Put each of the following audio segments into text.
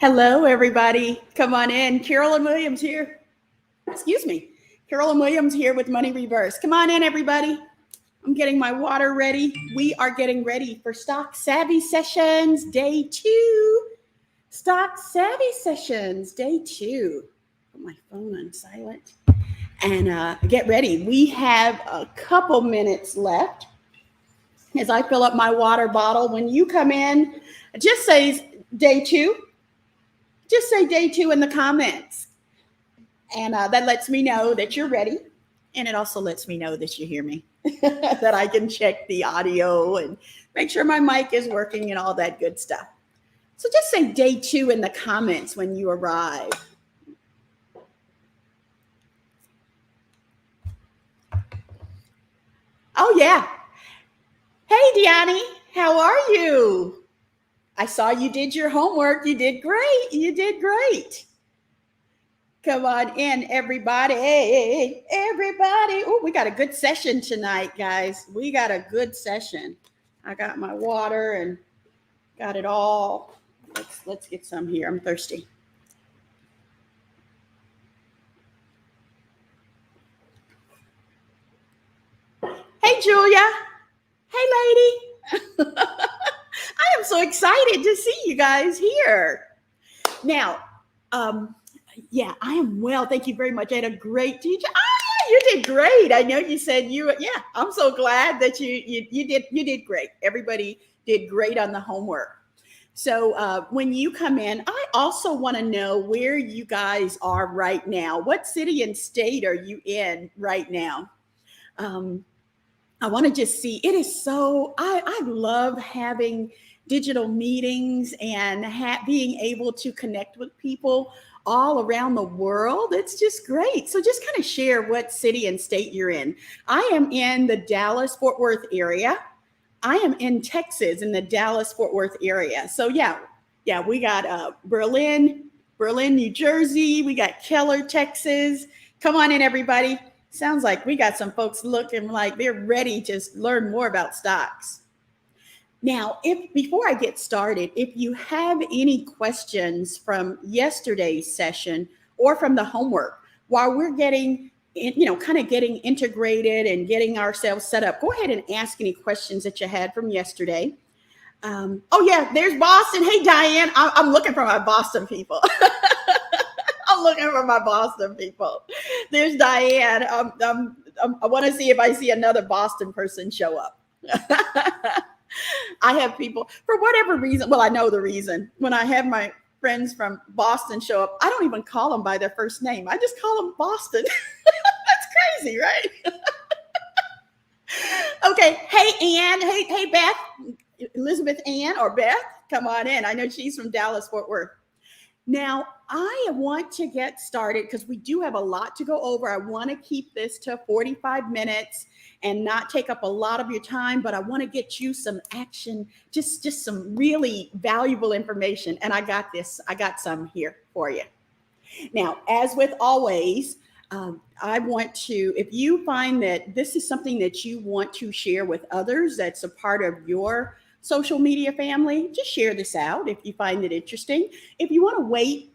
Hello, everybody. Come on in. Carolyn Williams here. Excuse me. Carolyn Williams here with Money Reverse. Come on in, everybody. I'm getting my water ready. We are getting ready for Stock Savvy Sessions Day 2. Stock Savvy Sessions Day 2. Put my phone on silent. And get ready. We have a couple minutes left as I fill up my water bottle. When you come in, it just says Day 2. Just say Day 2 in the comments. And that lets me know that you're ready. And it also lets me know that you hear me, that I can check the audio and make sure my mic is working and all that good stuff. So just say Day 2 in the comments when you arrive. Oh, yeah. Hey, Deani, how are you? I saw you did your homework. You did great. You did great. Come on in, everybody. Hey, everybody. Oh, we got a good session tonight, guys. We got a good session. I got my water and got it all. Let's get some here. I'm thirsty. Hey, Julia. Hey, lady. I am so excited to see you guys here. Now, yeah, I am well. Thank you very much. I had a great teacher. Oh, yeah, you did great. I know you said I'm so glad that you did great. Everybody did great on the homework. So when you come in, I also want to know where you guys are right now. What city and state are you in right now? I want to just see. It is so, I love having digital meetings and being able to connect with people all around the world. It's just great. So just kind of share what city and state you're in. I am in the Dallas-Fort Worth area. I am in Texas in the Dallas-Fort Worth area. So yeah, we got Berlin, New Jersey. We got Keller, Texas. Come on in, everybody. Sounds like we got some folks looking like they're ready to learn more about stocks. Now, before I get started, if you have any questions from yesterday's session or from the homework, while we're getting, kind of getting integrated and getting ourselves set up, go ahead and ask any questions that you had from yesterday. Oh yeah, there's Boston. Hey, Diane, I'm looking for my Boston people. I'm looking for my Boston people. There's Diane. I want to see if I see another Boston person show up. I have people, for whatever reason, well, I know the reason. When I have my friends from Boston show up, I don't even call them by their first name. I just call them Boston. That's crazy, right? Okay. Hey, Ann. Hey, Beth. Elizabeth Ann or Beth, come on in. I know she's from Dallas-Fort Worth. Now, I want to get started because we do have a lot to go over. I want to keep this to 45 minutes and not take up a lot of your time, but I want to get you some action, just some really valuable information. And I got this. I got some here for you. Now, as with always, I want to, if you find that this is something that you want to share with others, that's a part of your social media family, just share this out if you find it interesting. If you want to wait,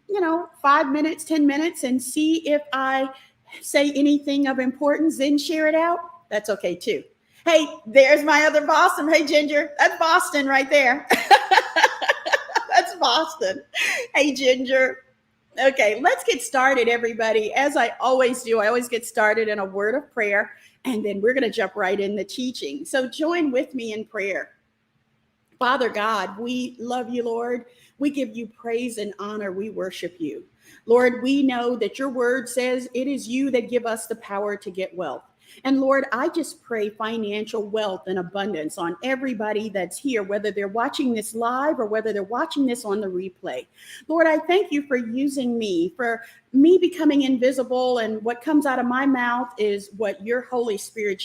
5 minutes, 10 minutes and see if I say anything of importance, then share it out. That's okay too. Hey, there's my other Boston. Hey, Ginger, that's Boston right there. That's Boston. Hey, Ginger. Okay, let's get started, everybody. As I always do, I always get started in a word of prayer, and then we're going to jump right in the teaching. So join with me in prayer. Father God, we love you, Lord. We give you praise and honor. We worship you. Lord, we know that your word says it is you that give us the power to get wealth. And Lord, I just pray financial wealth and abundance on everybody that's here, whether they're watching this live or whether they're watching this on the replay. Lord, I thank you for using me, for me becoming invisible, and what comes out of my mouth is what your Holy Spirit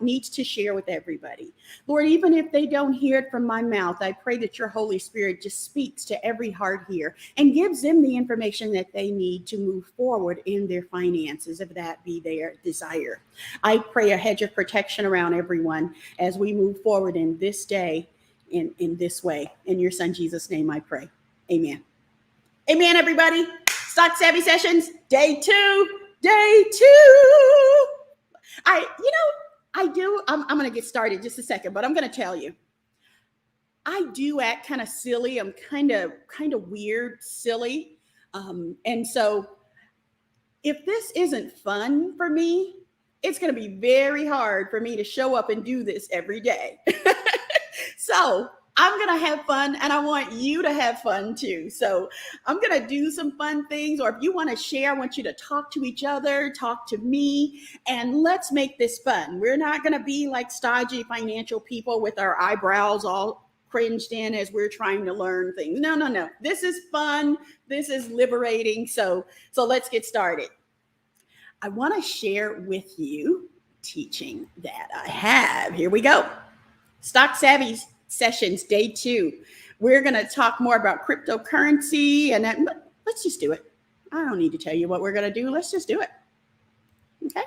needs to share with everybody. Lord, even if they don't hear it from my mouth, I pray that your Holy Spirit just speaks to every heart here and gives them the information that they need to move forward in their finances, if that be their desire. I pray a hedge of protection around everyone as we move forward in this day in this way. In your son Jesus' name I pray. Amen. Amen, everybody. Stock Savvy Sessions, day two. I'm going to get started just a second, but I'm going to tell you. I do act kind of silly. I'm kind of weird, silly. And so if this isn't fun for me, it's going to be very hard for me to show up and do this every day. So I'm going to have fun, and I want you to have fun too. So I'm going to do some fun things, or if you want to share, I want you to talk to each other, talk to me, and let's make this fun. We're not going to be like stodgy financial people with our eyebrows all cringed in as we're trying to learn things. No. This is fun. This is liberating. So let's get started. I want to share with you teaching that I have. Here we go. Stock Savvy Sessions, day two. We're going to talk more about cryptocurrency, and let's just do it. I don't need to tell you what we're going to do. Let's just do it. Okay.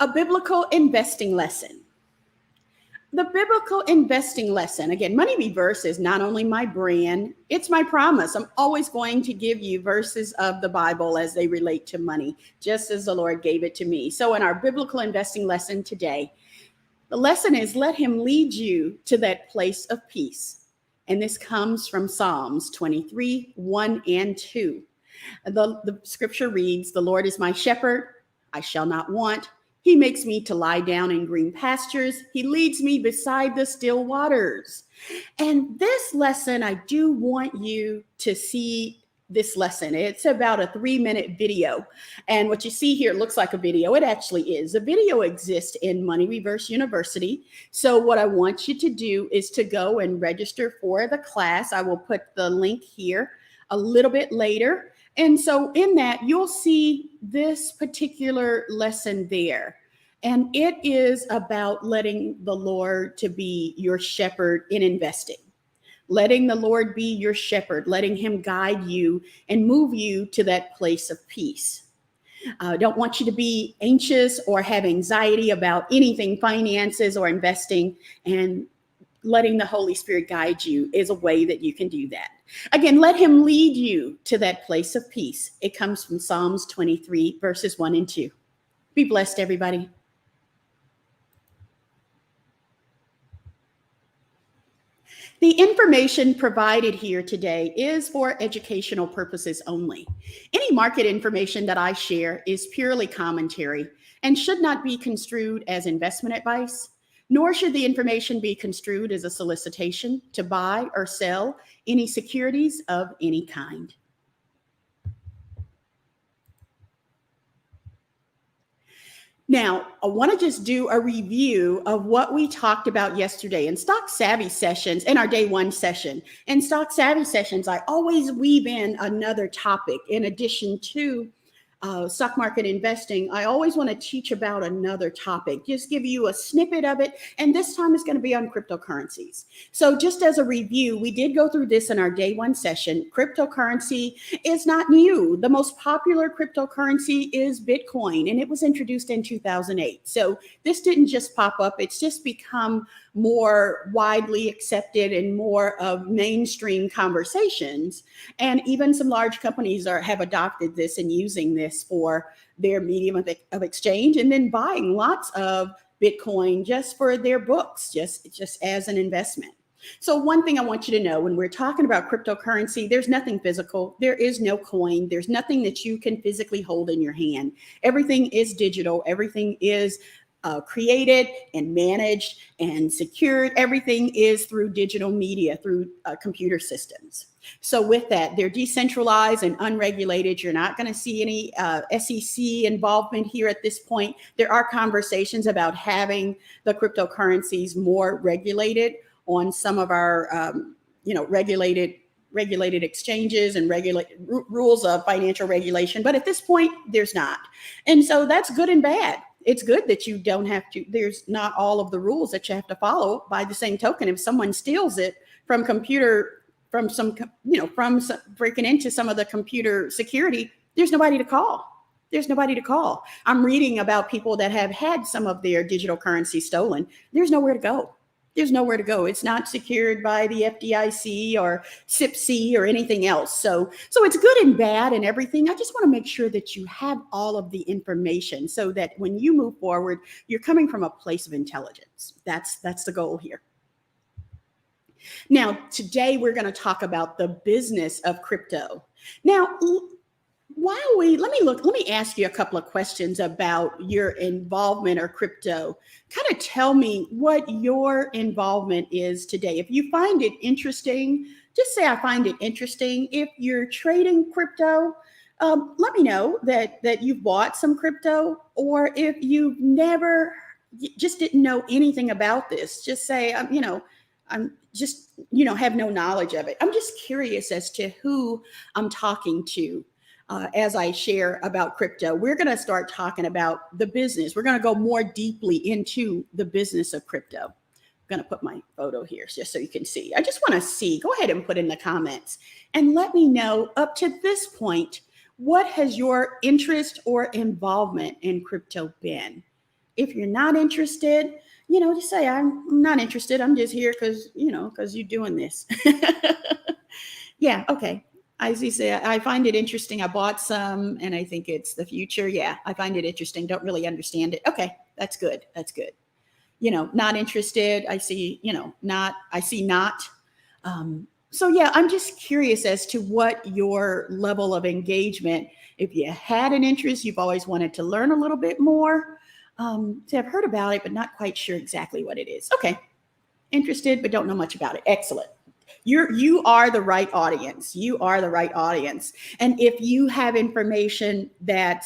A biblical investing lesson. The biblical investing lesson. Again, Money Reverse is not only my brand, it's my promise. I'm always going to give you verses of the Bible as they relate to money, just as the Lord gave it to me. So in our biblical investing lesson today, the lesson is let him lead you to that place of peace. And this comes from Psalms 23, 1 and 2. The scripture reads, "The Lord is my shepherd, I shall not want. He makes me to lie down in green pastures. He leads me beside the still waters." And this lesson, I do want you to see this lesson. It's about a 3-minute video. And what you see here looks like a video. It actually is. The video exists in Money Reverse University. So what I want you to do is to go and register for the class. I will put the link here a little bit later. And so in that, you'll see this particular lesson there. And it is about letting the Lord to be your shepherd in investing. Letting the Lord be your shepherd, letting him guide you and move you to that place of peace. I don't want you to be anxious or have anxiety about anything finances or investing, and letting the Holy Spirit guide you is a way that you can do that. Again, let him lead you to that place of peace. It comes from Psalms 23, verses 1 and 2. Be blessed, everybody. The information provided here today is for educational purposes only. Any market information that I share is purely commentary and should not be construed as investment advice, nor should the information be construed as a solicitation to buy or sell any securities of any kind. Now, I want to just do a review of what we talked about yesterday in Stock Savvy Sessions, in our day one session. In Stock Savvy Sessions, I always weave in another topic in addition to stock market investing. I always want to teach about another topic, just give you a snippet of it. And this time is going to be on cryptocurrencies. So just as a review, we did go through this in our day one session. Cryptocurrency is not new. The most popular cryptocurrency is Bitcoin, and it was introduced in 2008. So this didn't just pop up. It's just become more widely accepted and more of mainstream conversations. And even some large companies have adopted this and using this for their medium of exchange, and then buying lots of Bitcoin just for their books, just as an investment. So one thing I want you to know, when we're talking about cryptocurrency, there's nothing physical. There is no coin. There's nothing that you can physically hold in your hand. Everything is digital. Everything is created and managed and secured. Everything is through digital media, through computer systems. So with that, they're decentralized and unregulated. You're not going to see any SEC involvement here at this point. There are conversations about having the cryptocurrencies more regulated on some of our, regulated exchanges and rules of financial regulation. But at this point, there's not. And so that's good and bad. It's good that you don't have to, there's not all of the rules that you have to follow. By the same token, if someone steals it from breaking into some of the computer security, there's nobody to call. There's nobody to call. I'm reading about people that have had some of their digital currency stolen. There's nowhere to go. There's nowhere to go. It's not secured by the FDIC or SIPC or anything else. So it's good and bad and everything. I just want to make sure that you have all of the information so that when you move forward, you're coming from a place of intelligence. That's the goal here. Now, today we're going to talk about the business of crypto. Now, let me ask you a couple of questions about your involvement or crypto. Kind of tell me what your involvement is today. If you find it interesting, just say, I find it interesting. If you're trading crypto, let me know that you've bought some crypto, or if you just didn't know anything about this, just say, I'm just, have no knowledge of it. I'm just curious as to who I'm talking to. As I share about crypto, we're going to start talking about the business. We're going to go more deeply into the business of crypto. I'm going to put my photo here just so you can see. I just want to see. Go ahead and put in the comments and let me know up to this point, what has your interest or involvement in crypto been? If you're not interested, just say, I'm not interested. I'm just here because you're doing this. Yeah, okay. As you say, I find it interesting. I bought some and I think it's the future. Yeah, I find it interesting. Don't really understand it. Okay, that's good. That's good. Not interested. I see, not. I see not. So yeah, I'm just curious as to what your level of engagement, if you had an interest, you've always wanted to learn a little bit more. So I've heard about it, but not quite sure exactly what it is. Okay, interested, but don't know much about it. Excellent. You are the right audience. You are the right audience. And if you have information that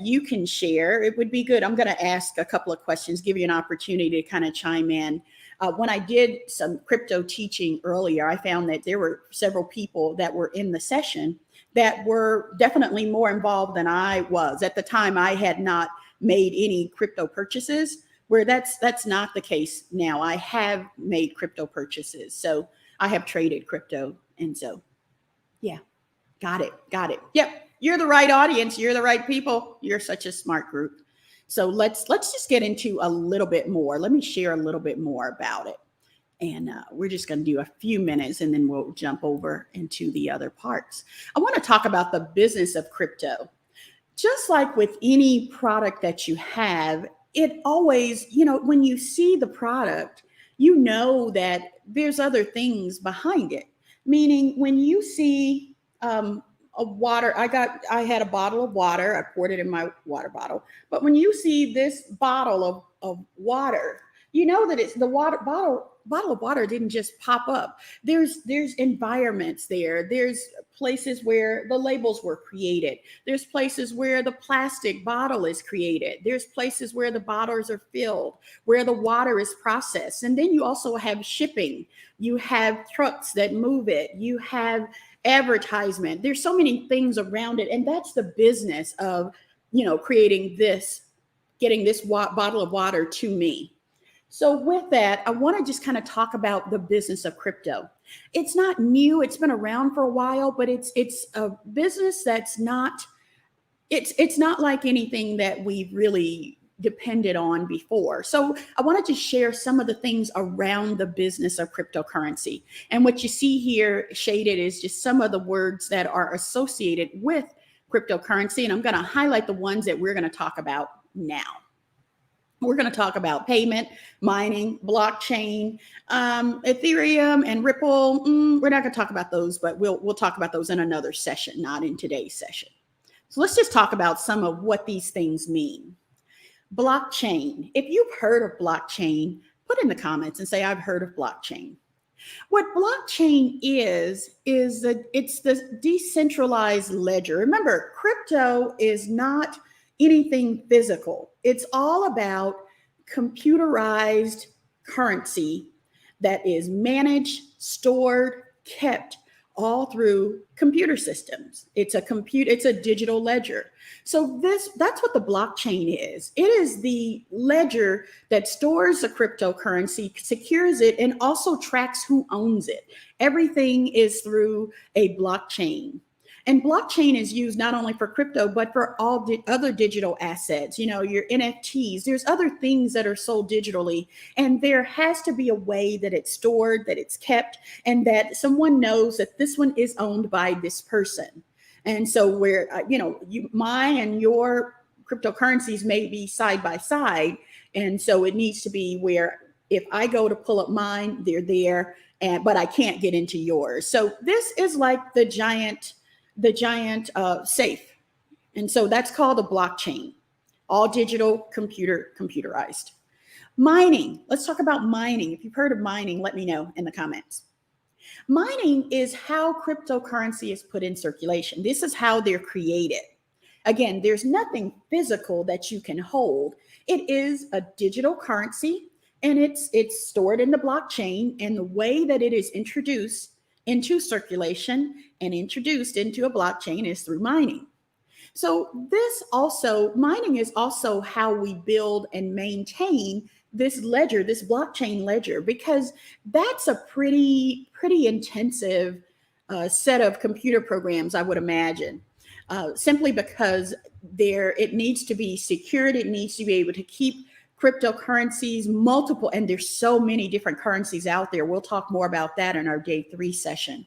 you can share, it would be good. I'm going to ask a couple of questions, give you an opportunity to kind of chime in. When I did some crypto teaching earlier, I found that there were several people that were in the session that were definitely more involved than I was. At the time, I had not made any crypto purchases, where that's not the case now. I have made crypto purchases. So I have traded crypto. And so, yeah, got it. Yep. You're the right audience. You're the right people. You're such a smart group. So let's just get into a little bit more. Let me share a little bit more about it. And we're just going to do a few minutes and then we'll jump over into the other parts. I want to talk about the business of crypto. Just like with any product that you have, it always, when you see the product, that there's other things behind it. Meaning when you see a water, I had a bottle of water, I poured it in my water bottle. But when you see this bottle of water, that it's the bottle of water didn't just pop up. There's environments there. There's places where the labels were created. There's places where the plastic bottle is created. There's places where the bottles are filled, where the water is processed. And then you also have shipping. You have trucks that move it. You have advertisement. There's so many things around it. And that's the business of, creating this, getting this bottle of water to me. So with that, I want to just kind of talk about the business of crypto. It's not new. It's been around for a while, but it's a business that's not, it's not like anything that we've really depended on before. So I wanted to share some of the things around the business of cryptocurrency. And what you see here shaded is just some of the words that are associated with cryptocurrency. And I'm going to highlight the ones that we're going to talk about now. We're going to talk about payment, mining, blockchain, Ethereum, and Ripple. We're not going to talk about those, but we'll talk about those in another session, not in today's session. So let's just talk about some of what these things mean. Blockchain. If you've heard of blockchain, put in the comments and say, I've heard of blockchain. What blockchain is it's the decentralized ledger. Remember, crypto is not anything physical. It's all about computerized currency that is managed, stored, kept all through computer systems. It's a digital ledger. So that's what the blockchain is. It is the ledger that stores the cryptocurrency, secures it, and also tracks who owns it. Everything is through a blockchain. And blockchain is used not only for crypto, but for all the other digital assets, your NFTs. There's other things that are sold digitally. And there has to be a way that it's stored, that it's kept, and that someone knows that this one is owned by this person. And so where, mine and your cryptocurrencies may be side by side. And so it needs to be where if I go to pull up mine, they're there, but I can't get into yours. So this is like the giant safe. And so that's called a blockchain, all digital, computerized. Mining. Let's talk about mining. If you've heard of mining, let me know in the comments. Mining is how cryptocurrency is put in circulation. This is how they're created. Again, there's nothing physical that you can hold. It is a digital currency, and it's stored in the blockchain. And the way that it is introduced into circulation and introduced into a blockchain is through mining. So mining is also how we build and maintain this ledger, this blockchain ledger, because that's a pretty intensive set of computer programs, I would imagine, simply because it needs to be secured. It needs to be able to keep cryptocurrencies, multiple, and there's so many different currencies out there. We'll talk more about that in our day 3 session.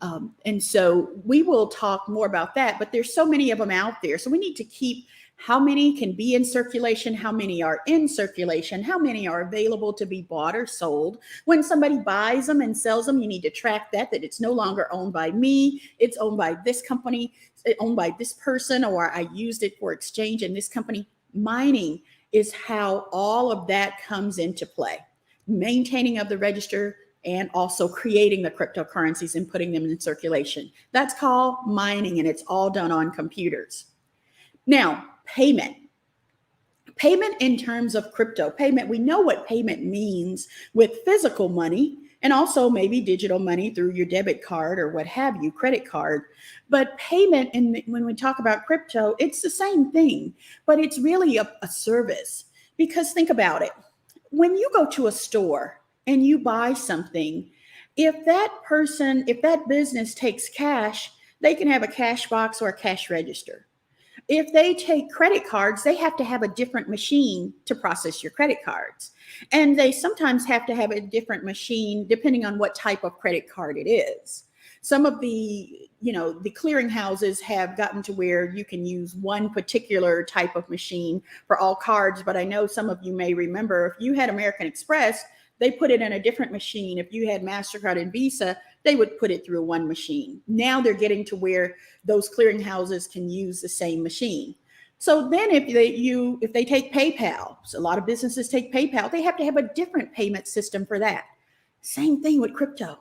And so we will talk more about that, but there's so many of them out there. So we need to keep how many can be in circulation, how many are in circulation, how many are available to be bought or sold. When somebody buys them and sells them, you need to track that it's no longer owned by me. It's owned by this company, owned by this person, or I used it for exchange in this company. Mining is how all of that comes into play. Maintaining of the register, and also creating the cryptocurrencies and putting them in circulation. That's called mining, and it's all done on computers. Now, payment. Payment in terms of crypto. Payment, we know what payment means with physical money and also maybe digital money through your debit card or what have you, credit card. But payment, when we talk about crypto, it's the same thing, but it's really a service. Because think about it. When you go to a store and you buy something, if that business takes cash, they can have a cash box or a cash register. If they take credit cards, they have to have a different machine to process your credit cards. And they sometimes have to have a different machine depending on what type of credit card it is. Some of the clearinghouses have gotten to where you can use one particular type of machine for all cards. But I know some of you may remember, if you had American Express, they put it in a different machine. If you had MasterCard and Visa, they would put it through one machine. Now they're getting to where those clearinghouses can use the same machine. So then if they take PayPal, so a lot of businesses take PayPal, they have to have a different payment system for that. Same thing with crypto.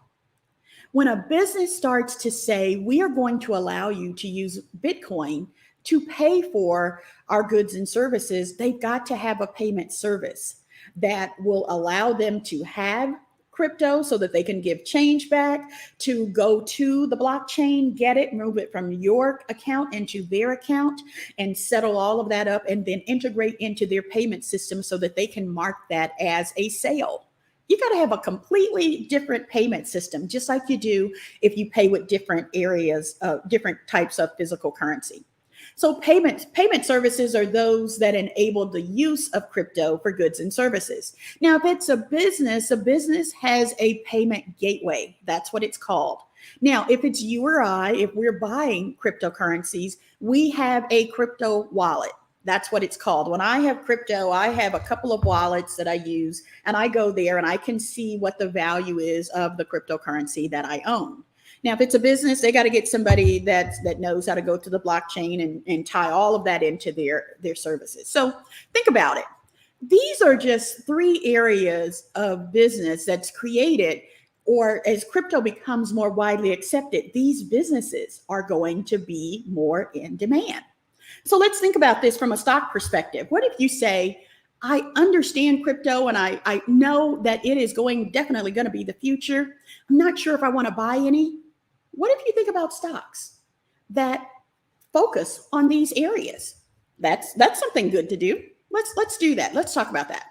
When a business starts to say, we are going to allow you to use Bitcoin to pay for our goods and services, they've got to have a payment service that will allow them to have crypto so that they can give change back, to go to the blockchain, get it, move it from your account into their account, and settle all of that up, and then integrate into their payment system so that they can mark that as a sale. You got to have a completely different payment system, just like you do if you pay with different areas, different types of physical currency. So payment services are those that enable the use of crypto for goods and services. Now, if it's a business has a payment gateway. That's what it's called. Now, if it's you or I, if we're buying cryptocurrencies, we have a crypto wallet. That's what it's called. When I have crypto, I have a couple of wallets that I use, and I go there and I can see what the value is of the cryptocurrency that I own. Now, if it's a business, they got to get somebody that knows how to go to the blockchain and tie all of that into their services. So think about it. These are just 3 areas of business that's created, or as crypto becomes more widely accepted, these businesses are going to be more in demand. So let's think about this from a stock perspective. What if you say, I understand crypto and I know that it is definitely going to be the future. I'm not sure if I want to buy any. What if you think about stocks that focus on these areas? That's something good to do. Let's do that. Let's talk about that.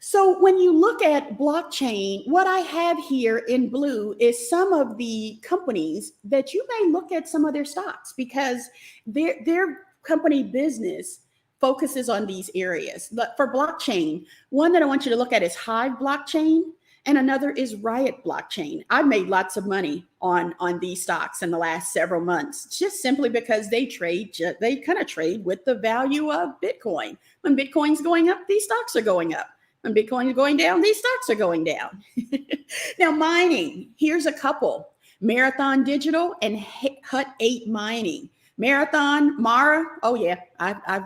So when you look at blockchain, what I have here in blue is some of the companies that you may look at some of their stocks because their company business focuses on these areas. But for blockchain, one that I want you to look at is Hive blockchain and another is Riot blockchain. I've made lots of money on these stocks in the last several months, just simply because they kind of trade with the value of Bitcoin. When Bitcoin's going up, these stocks are going up. When Bitcoin is going down, these stocks are going down. Now, mining, here's a couple. Marathon Digital and Hut 8 Mining. Marathon, Mara, oh yeah, I've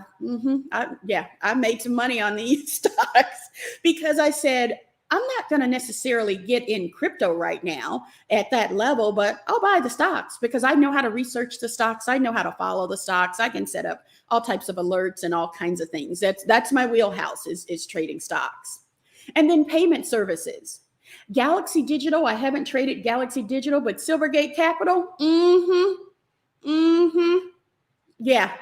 made some money on these stocks because I said, I'm not going to necessarily get in crypto right now at that level, but I'll buy the stocks because I know how to research the stocks. I know how to follow the stocks. I can set up all types of alerts and all kinds of things. That's my wheelhouse is trading stocks. And then payment services. Galaxy Digital, I haven't traded Galaxy Digital, but Silvergate Capital, yeah.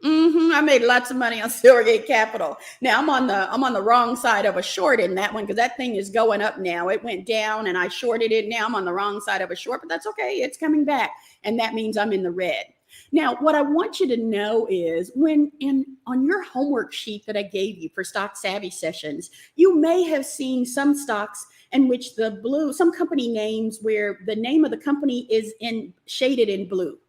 I made lots of money on Silvergate Capital. Now I'm on the wrong side of a short in that one because that thing is going up now. It went down and I shorted it. Now I'm on the wrong side of a short, but that's okay. It's coming back. And that means I'm in the red. Now, what I want you to know is on your homework sheet that I gave you for Stock Savvy sessions, you may have seen some stocks in which some company names where the name of the company is shaded in blue.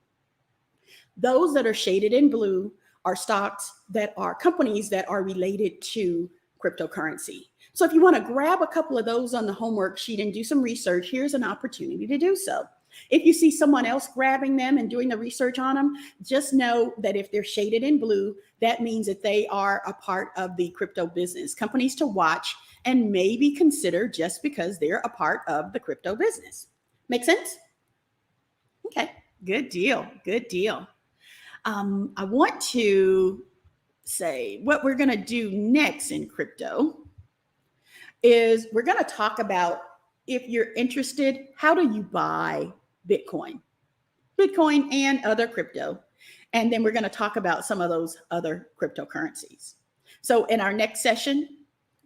Those that are shaded in blue are companies that are related to cryptocurrency. So if you want to grab a couple of those on the homework sheet and do some research, here's an opportunity to do so. If you see someone else grabbing them and doing the research on them, just know that if they're shaded in blue, that means that they are a part of the crypto business. Companies to watch and maybe consider just because they're a part of the crypto business. Make sense? Okay, good deal. Good deal. I want to say what we're going to do next in crypto is we're going to talk about, if you're interested, how do you buy Bitcoin and other crypto. And then we're going to talk about some of those other cryptocurrencies. So in our next session,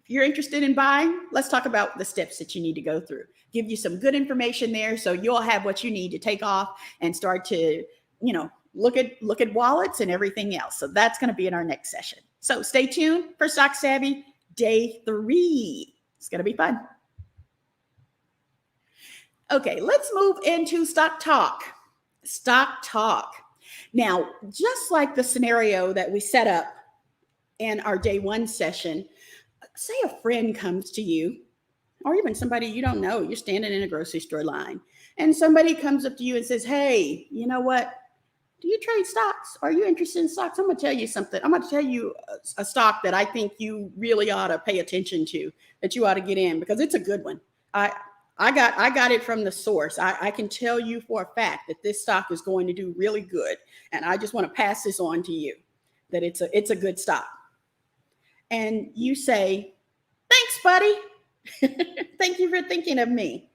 if you're interested in buying, let's talk about the steps that you need to go through. Give you some good information there so you'll have what you need to take off and start to, look at wallets and everything else. So that's going to be in our next session. So stay tuned for Stock Savvy Day 3. It's going to be fun. Okay, let's move into Stock Talk. Stock Talk. Now, just like the scenario that we set up in our Day 1 session, say a friend comes to you, or even somebody you don't know, you're standing in a grocery store line, and somebody comes up to you and says, hey, you know what? Do you trade stocks? Are you interested in stocks? I'm going to tell you something. I'm going to tell you a stock that I think you really ought to pay attention to, that you ought to get in because it's a good one. I got it from the source. I can tell you for a fact that this stock is going to do really good. And I just want to pass this on to you, that it's a good stock. And you say, thanks, buddy. Thank you for thinking of me.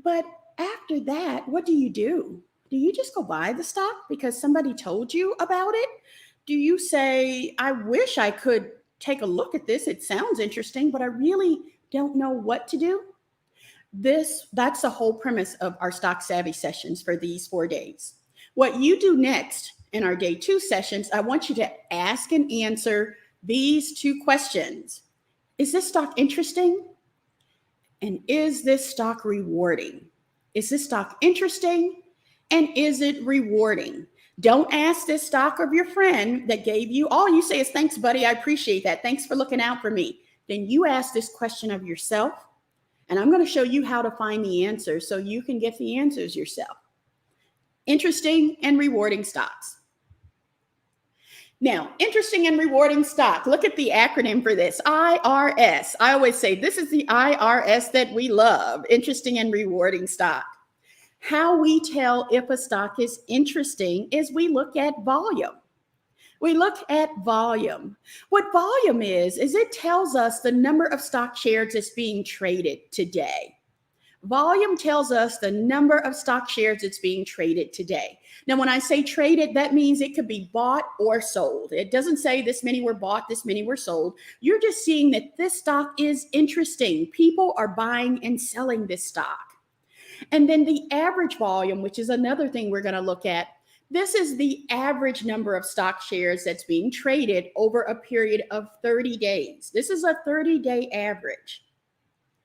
But after that, what do? Do you just go buy the stock because somebody told you about it? Do you say, I wish I could take a look at this. It sounds interesting, but I really don't know what to do. That's the whole premise of our Stock Savvy sessions for these 4 days. What you do next in our Day 2 sessions, I want you to ask and answer these 2 questions. Is this stock interesting? And is this stock rewarding? Is this stock interesting? And is it rewarding? Don't ask this stock of your friend that gave you, all you say is, thanks, buddy. I appreciate that. Thanks for looking out for me. Then you ask this question of yourself, and I'm going to show you how to find the answer so you can get the answers yourself. Interesting and rewarding stocks. Now, interesting and rewarding stock. Look at the acronym for this, IRS. I always say this is the IRS that we love, interesting and rewarding stock. How we tell if a stock is interesting is we look at volume. We look at volume. What volume is it tells us the number of stock shares that's being traded today. Volume tells us the number of stock shares that's being traded today. Now, when I say traded, that means it could be bought or sold. It doesn't say this many were bought, this many were sold. You're just seeing that this stock is interesting. People are buying and selling this stock. And then the average volume, which is another thing we're going to look at. This is the average number of stock shares that's being traded over a period of 30 days. This is a 30-day average.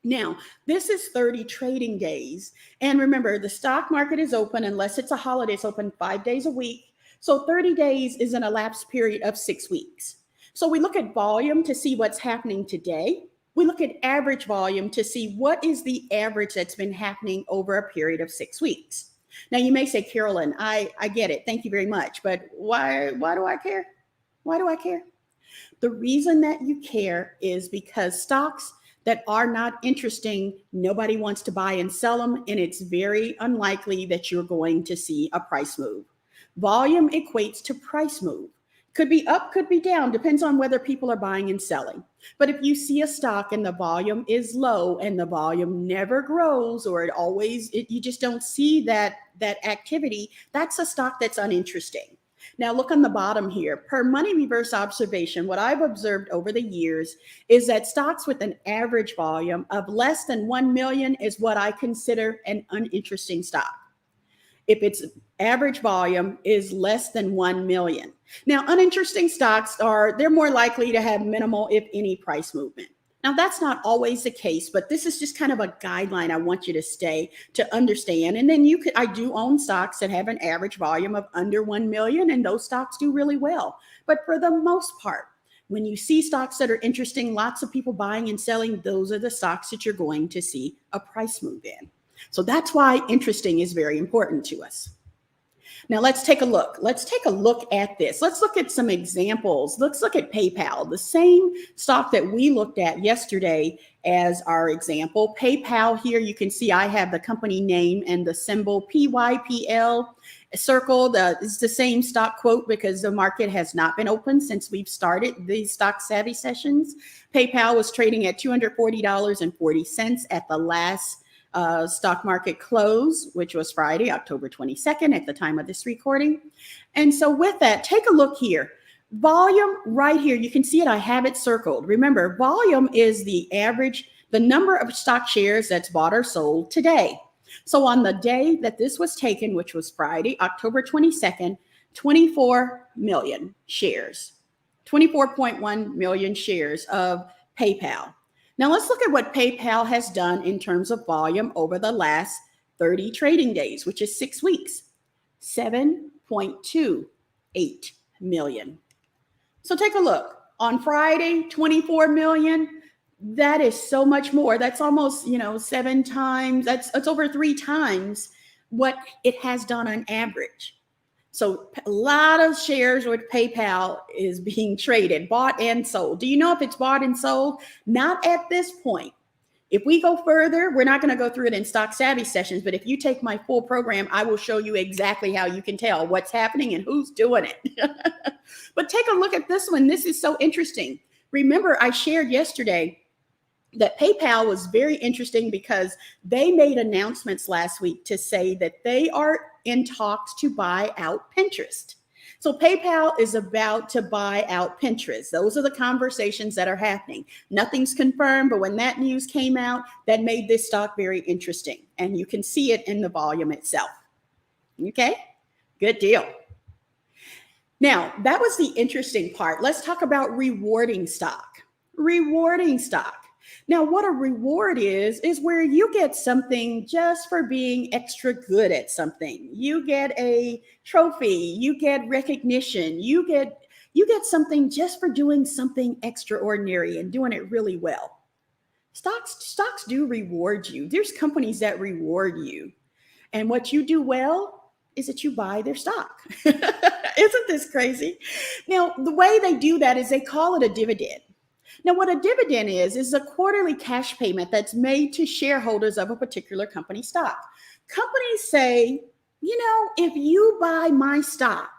Now, this is 30 trading days. And remember, the stock market is open unless it's a holiday. It's open 5 days a week. So 30 days is an elapsed period of 6 weeks. So we look at volume to see what's happening today. We look at average volume to see what is the average that's been happening over a period of 6 weeks. Now, you may say, Carolyn, I get it. Thank you very much. But why do I care? Why do I care? The reason that you care is because stocks that are not interesting, nobody wants to buy and sell them, and it's very unlikely that you're going to see a price move. Volume equates to price move. Could be up, could be down, depends on whether people are buying and selling. But if you see a stock and the volume is low and the volume never grows, or you just don't see that activity, that's a stock that's uninteresting. Now look on the bottom here. Per money reverse observation, what I've observed over the years is that stocks with an average volume of less than 1 million is what I consider an uninteresting stock. If its average volume is less than 1 million. Now, uninteresting stocks they're more likely to have minimal, if any, price movement. Now, that's not always the case, but this is just kind of a guideline I want you to understand. And then I do own stocks that have an average volume of under 1 million, and those stocks do really well. But for the most part, when you see stocks that are interesting, lots of people buying and selling, those are the stocks that you're going to see a price move in. So that's why interesting is very important to us. Now let's take a look. Let's take a look at this. Let's look at some examples. Let's look at PayPal, the same stock that we looked at yesterday as our example. PayPal here, you can see I have the company name and the symbol PYPL circled. It's the same stock quote because the market has not been open since we've started these stock savvy sessions. PayPal was trading at $240.40 at the last stock market close, which was Friday, October 22nd at the time of this recording. And so with that, take a look here. Volume right here, you can see it, I have it circled. Remember, volume is the average, the number of stock shares that's bought or sold today. So on the day that this was taken, which was Friday, October 22nd, 24 million shares, 24.1 million shares of PayPal. Now let's look at what PayPal has done in terms of volume over the last 30 trading days, which is 6 weeks, 7.28 million. So take a look. On Friday, 24 million. That is so much more. That's almost, 7 times. That's over 3 times what it has done on average. So a lot of shares with PayPal is being traded, bought and sold. Do you know if it's bought and sold? Not at this point. If we go further, we're not going to go through it in Stock Savvy sessions, but if you take my full program, I will show you exactly how you can tell what's happening and who's doing it. But take a look at this one. This is so interesting. Remember, I shared yesterday that PayPal was very interesting because they made announcements last week to say that they are in talks to buy out Pinterest. So PayPal is about to buy out Pinterest. Those are the conversations that are happening. Nothing's confirmed, but when that news came out, that made this stock very interesting. And you can see it in the volume itself. Okay, good deal. Now, that was the interesting part. Let's talk about rewarding stock. Rewarding stock. Now, what a reward is where you get something just for being extra good at something. You get a trophy, you get recognition, you get something just for doing something extraordinary and doing it really well. Stocks do reward you. There's companies that reward you. And what you do well is that you buy their stock. Isn't this crazy? Now, the way they do that is they call it a dividend. Now, what a dividend is a quarterly cash payment that's made to shareholders of a particular company stock. Companies say, if you buy my stock,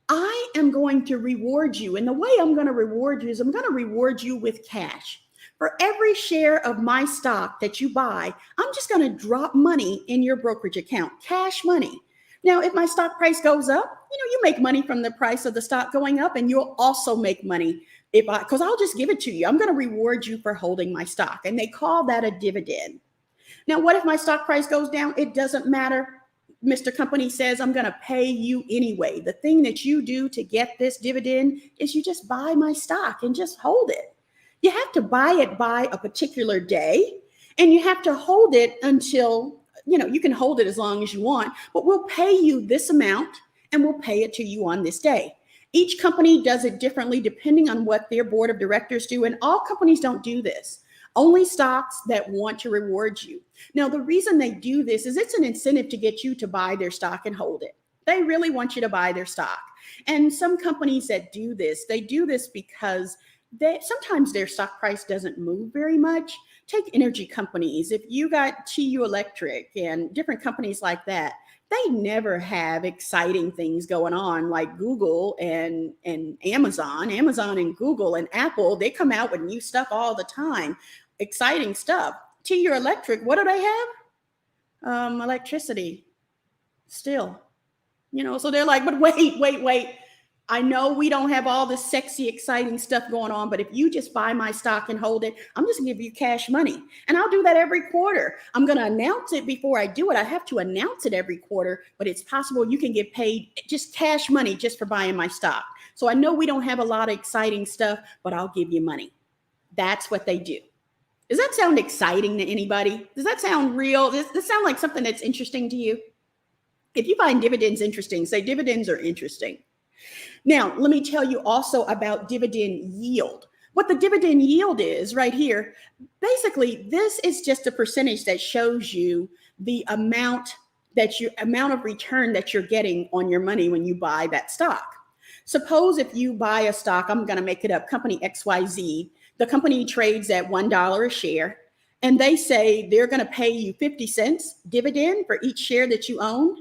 I am going to reward you. And the way I'm going to reward you is I'm going to reward you with cash. For every share of my stock that you buy, I'm just going to drop money in your brokerage account, cash money. Now, if my stock price goes up, you make money from the price of the stock going up, and you'll also make money because I'll just give it to you. I'm going to reward you for holding my stock. And they call that a dividend. Now, what if my stock price goes down? It doesn't matter. Mr. Company says, I'm going to pay you anyway. The thing that you do to get this dividend is you just buy my stock and just hold it. You have to buy it by a particular day, and you have to hold it until, you can hold it as long as you want, but we'll pay you this amount and we'll pay it to you on this day. Each company does it differently depending on what their board of directors do, and all companies don't do this. Only stocks that want to reward you. Now, the reason they do this is it's an incentive to get you to buy their stock and hold it. They really want you to buy their stock. And some companies that do this, they do this because sometimes their stock price doesn't move very much. Take energy companies. If you got TU Electric and different companies like that, they never have exciting things going on like Google and Amazon and Google and Apple. They come out with new stuff all the time. Exciting stuff. TU Electric, what do they have? Electricity still, so they're like, but wait. I know we don't have all this sexy, exciting stuff going on, but if you just buy my stock and hold it, I'm just gonna give you cash money. And I'll do that every quarter. I'm gonna announce it before I do it. I have to announce it every quarter, but it's possible you can get paid just cash money just for buying my stock. So I know we don't have a lot of exciting stuff, but I'll give you money. That's what they do. Does that sound exciting to anybody? Does that sound real? Does this sound like something that's interesting to you? If you find dividends interesting, say dividends are interesting. Now, let me tell you also about dividend yield. What the dividend yield is right here, basically, this is just a percentage that shows you the amount of return that you're getting on your money when you buy that stock. Suppose if you buy a stock, I'm going to make it up, company XYZ, the company trades at $1 a share, and they say they're going to pay you 50 cents dividend for each share that you own.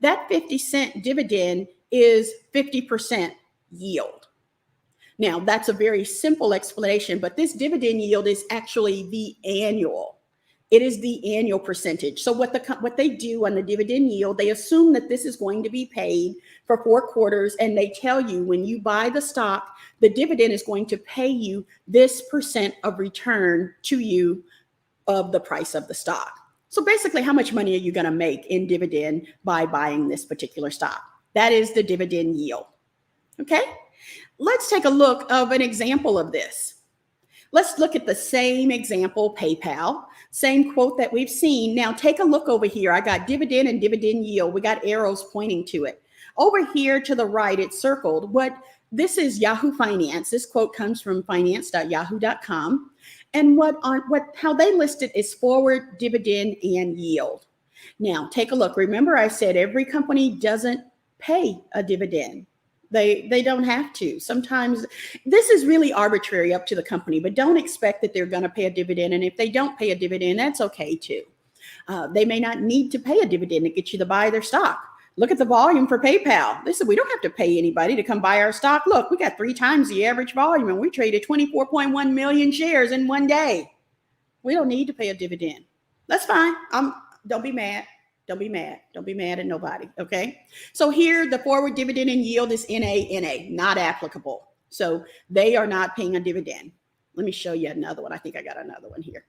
That 50-cent dividend is 50% yield. Now, that's a very simple explanation, but this dividend yield is actually the annual. It is the annual percentage. So what they do on the dividend yield, they assume that this is going to be paid for 4 quarters, and they tell you when you buy the stock, the dividend is going to pay you this percent of return to you of the price of the stock. So basically, how much money are you going to make in dividend by buying this particular stock? That is the dividend yield. Okay, let's take a look of an example of this. Let's look at the same example, PayPal, same quote that we've seen. Now take a look over here. I got dividend and dividend yield. We got arrows pointing to it. Over here to the right, it's circled. This is Yahoo Finance. This quote comes from finance.yahoo.com. And how they list it is forward, dividend, and yield. Now take a look. Remember I said every company doesn't pay a dividend. They don't have to. Sometimes this is really arbitrary up to the company, but don't expect that they're going to pay a dividend. And if they don't pay a dividend, that's okay too. They may not need to pay a dividend to get you to buy their stock. Look at the volume for PayPal. They said, we don't have to pay anybody to come buy our stock. Look, we got 3 times the average volume and we traded 24.1 million shares in one day. We don't need to pay a dividend. That's fine. Don't be mad. Don't be mad. Don't be mad at nobody. Okay. So here the forward dividend and yield is NA, not applicable. So they are not paying a dividend. Let me show you another one. I think I got another one here.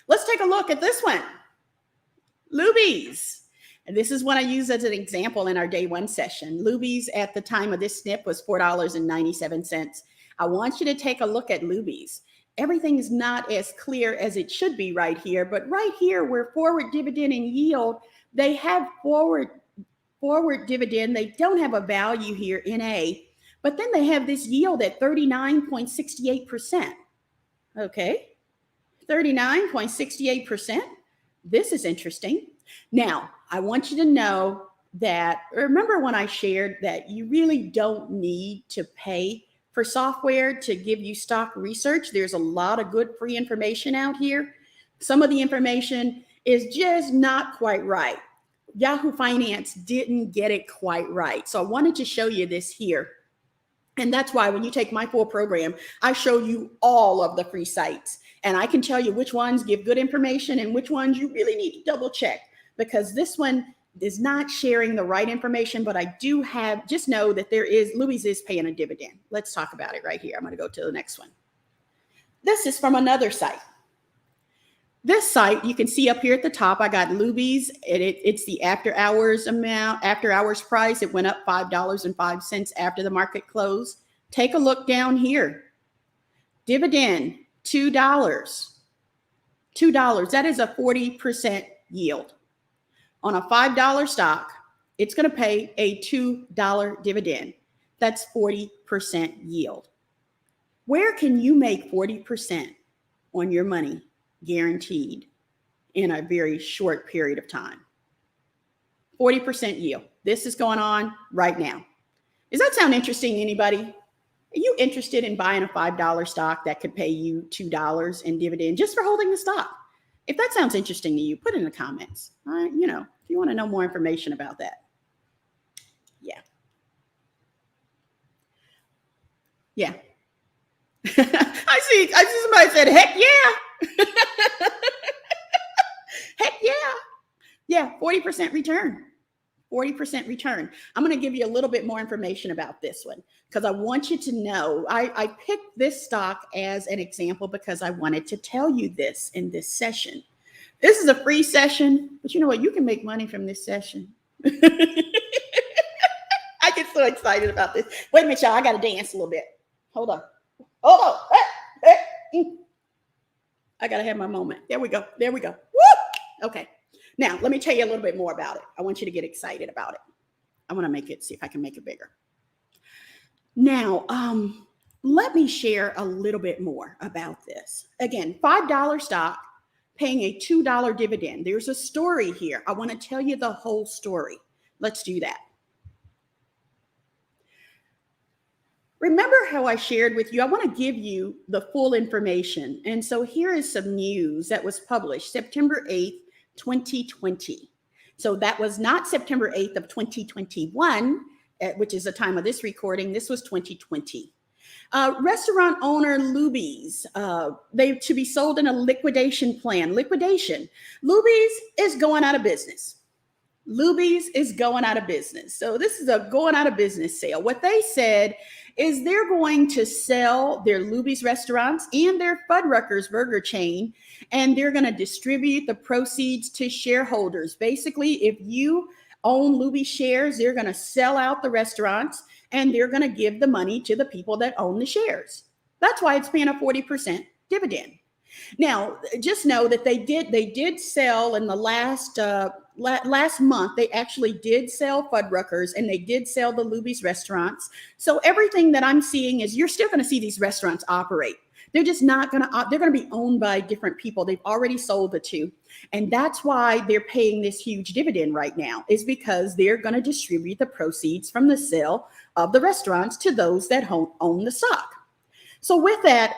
Let's take a look at this one. Luby's. And this is what I use as an example in our day 1 session. Luby's at the time of this snip was $4.97. I want you to take a look at Luby's. Everything is not as clear as it should be right here, but right here where forward dividend and yield, they have forward dividend. They don't have a value here, NA, but then they have this yield at 39.68%. Okay, 39.68%. This is interesting. Now, I want you to know that, remember when I shared that you really don't need to pay for software to give you stock research. There's a lot of good free information out here. Some of the information is just not quite right. Yahoo Finance didn't get it quite right. So I wanted to show you this here. And that's why when you take my full program, I show you all of the free sites. And I can tell you which ones give good information and which ones you really need to double check, because this one is not sharing the right information. But I do have, just know that Louis is paying a dividend. Let's talk about it right here. I'm going to go to the next one. This is from another site. This site, you can see up here at the top, I got Luby's. It's the after hours amount, after hours price. It went up $5.05 after the market closed. Take a look down here. Dividend, $2. $2. That is a 40% yield. On a $5 stock, it's going to pay a $2 dividend. That's 40% yield. Where can you make 40% on your money guaranteed in a very short period of time? 40% yield. This is going on right now. Does that sound interesting to anybody? Are you interested in buying a $5 stock that could pay you $2 in dividend just for holding the stock? If that sounds interesting to you, put it in the comments. If you want to know more information about that. Yeah. Yeah. I see somebody said, heck yeah. Heck yeah. Yeah, 40% return. 40% return. I'm going to give you a little bit more information about this one because I want you to know I picked this stock as an example because I wanted to tell you this in this session. This is a free session, but you know what? You can make money from this session. I get so excited about this. Wait a minute, y'all. I got to dance a little bit. Hold on. I got to have my moment. There we go. Woo! Okay. Now, let me tell you a little bit more about it. I want you to get excited about it. I want to see if I can make it bigger. Now, let me share a little bit more about this. Again, $5 stock paying a $2 dividend. There's a story here. I want to tell you the whole story. Let's do that. Remember how I shared with you, I want to give you the full information. And so here is some news that was published September 8th, 2020. So that was not September 8th of 2021, which is the time of this recording. This was 2020. Restaurant owner Luby's, they to be sold in a liquidation plan. Liquidation. Luby's is going out of business. Luby's is going out of business. So this is a going out of business sale. What they said is they're going to sell their Luby's restaurants and their Fuddruckers burger chain, and they're going to distribute the proceeds to shareholders. Basically, if you own Luby's shares, they're going to sell out the restaurants and they're going to give the money to the people that own the shares. That's why it's paying a 40% dividend. Now, just know that they did sell in the last month. They actually did sell Fuddruckers and they did sell the Luby's restaurants. So everything that I'm seeing is you're still going to see these restaurants operate. They're just not going to, they're going to be owned by different people. They've already sold the two. And that's why they're paying this huge dividend right now, is because they're going to distribute the proceeds from the sale of the restaurants to those that own the stock. So with that,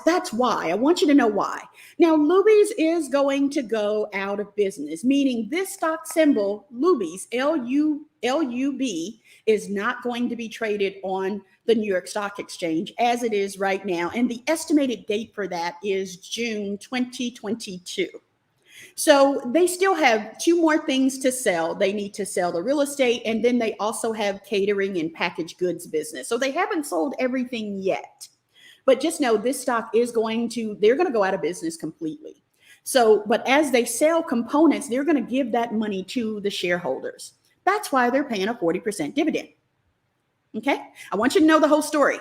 that's why. I want you to know why. Now, Luby's is going to go out of business, meaning this stock symbol, Luby's, L-U-B, is not going to be traded on the New York Stock Exchange as it is right now. And the estimated date for that is June 2022. So they still have two more things to sell. They need to sell the real estate, and then they also have catering and packaged goods business. So they haven't sold everything yet. But just know this stock is they're going to go out of business completely. So, but as they sell components, they're going to give that money to the shareholders. That's why they're paying a 40% dividend. Okay? I want you to know the whole story.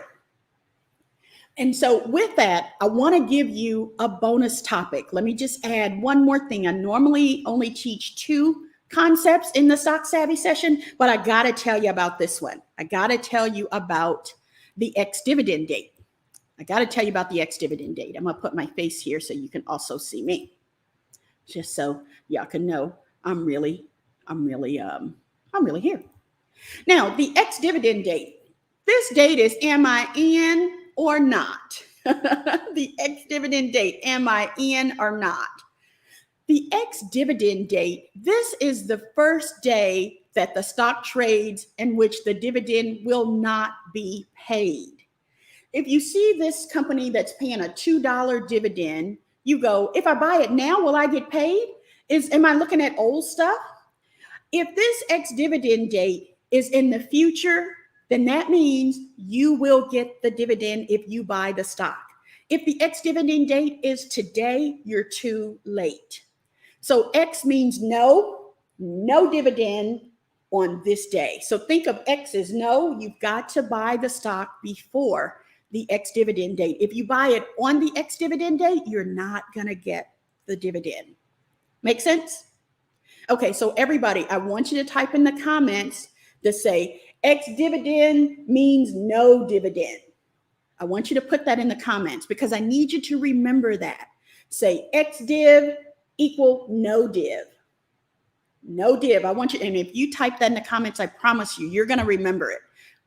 And so with that, I want to give you a bonus topic. Let me just add one more thing. I normally only teach 2 concepts in the Stock Savvy session, but I got to tell you about this one. I got to tell you about the ex-dividend date. I'm going to put my face here so you can also see me, just so y'all can know I'm really here. Now, the ex-dividend date. This date is, am I in or not? The ex-dividend date, am I in or not? The ex-dividend date, this is the first day that the stock trades in which the dividend will not be paid. If you see this company that's paying a $2 dividend, you go, if I buy it now, will I get paid? Am I looking at old stuff? If this ex-dividend date is in the future, then that means you will get the dividend if you buy the stock. If the ex-dividend date is today, you're too late. So X means no dividend on this day. So think of X as no, you've got to buy the stock before the ex-dividend date. If you buy it on the ex-dividend date, you're not going to get the dividend. Make sense? Okay, so everybody, I want you to type in the comments to say ex-dividend means no dividend. I want you to put that in the comments because I need you to remember that. Say ex-div equal no div. No div. I want you, and if you type that in the comments, I promise you're going to remember it.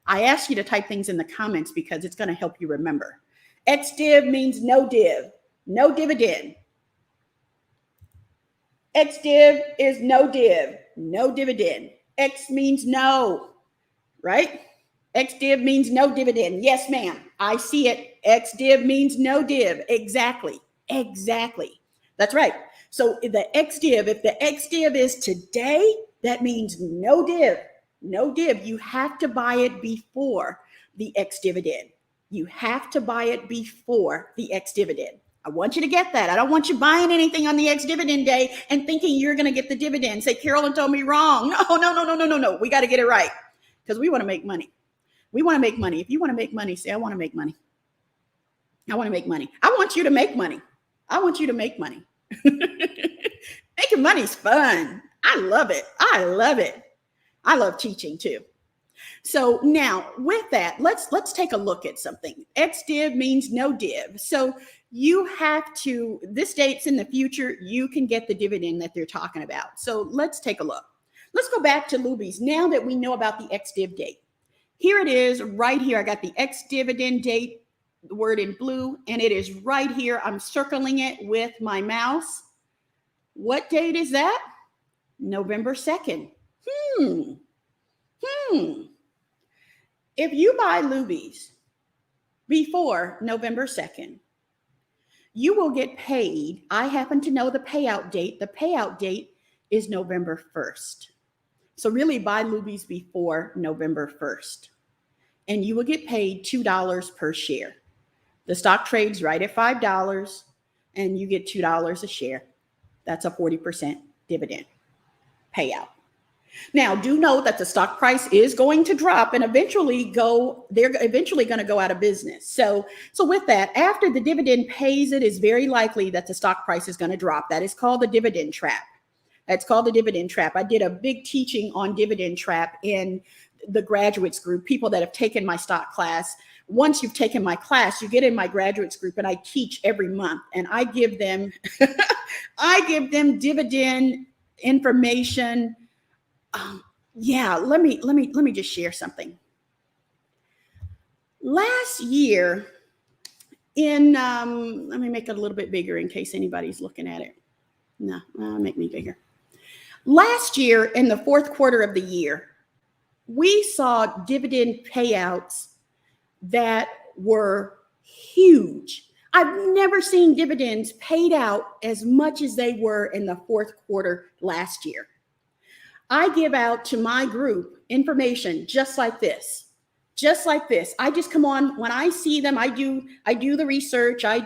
I ask you to type things in the comments because it's going to help you remember. Ex-div means no div, no dividend. Ex-div is no div, no dividend. X means no, right? Ex-div means no dividend. Yes, ma'am. I see it. Ex-div means no div. Exactly. That's right. So the ex-div, if the ex-div is today, that means no div. No div. You have to buy it before the ex-dividend. You have to buy it before the ex-dividend. I want you to get that. I don't want you buying anything on the ex-dividend day and thinking you're going to get the dividend. Say, Carolyn told me wrong. No. We got to get it right because we want to make money. We want to make money. If you want to make money, say, I want to make money. I want to make money. I want you to make money. I want you to make money. Making money's fun. I love it. I love teaching too. So now with that, let's take a look at something. Ex-div means no div. So you have to, this date's in the future, you can get the dividend that they're talking about. So let's take a look. Let's go back to Luby's now that we know about the ex-div date. Here it is right here. I got the ex-dividend date, the word in blue, and it is right here. I'm circling it with my mouse. What date is that? November 2nd. If you buy Luby's before November 2nd, you will get paid. I happen to know the payout date. The payout date is November 1st. So really buy Luby's before November 1st. And you will get paid $2 per share. The stock trades right at $5 and you get $2 a share. That's a 40% dividend payout. Now, do note that the stock price is going to drop and eventually they're eventually going to go out of business. So with that, after the dividend pays, it is very likely that the stock price is going to drop. That is called the Dividend Trap. That's called the Dividend Trap. I did a big teaching on Dividend Trap in the graduates group, people that have taken my stock class. Once you've taken my class, you get in my graduates group and I teach every month and I give them, dividend information. Let me just share something. Last year let me make it a little bit bigger in case anybody's looking at it. No, make me bigger. Last year in the fourth quarter of the year, we saw dividend payouts that were huge. I've never seen dividends paid out as much as they were in the fourth quarter last year. I give out to my group information just like this. I just come on when I see them. I do the research. I'm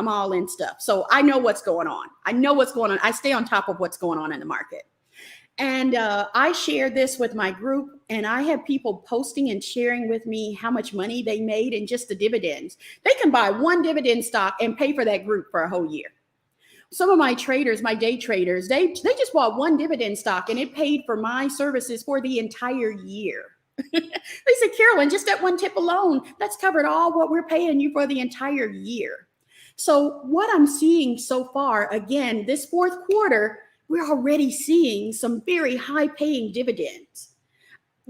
all in stuff. So I know what's going on. I stay on top of what's going on in the market. And I share this with my group, and I have people posting and sharing with me how much money they made in just the dividends. They can buy one dividend stock and pay for that group for a whole year. Some of my traders, my day traders, they just bought one dividend stock and it paid for my services for the entire year. They said, Carolyn, just that one tip alone, that's covered all what we're paying you for the entire year. So what I'm seeing so far, again, this fourth quarter, we're already seeing some very high paying dividends.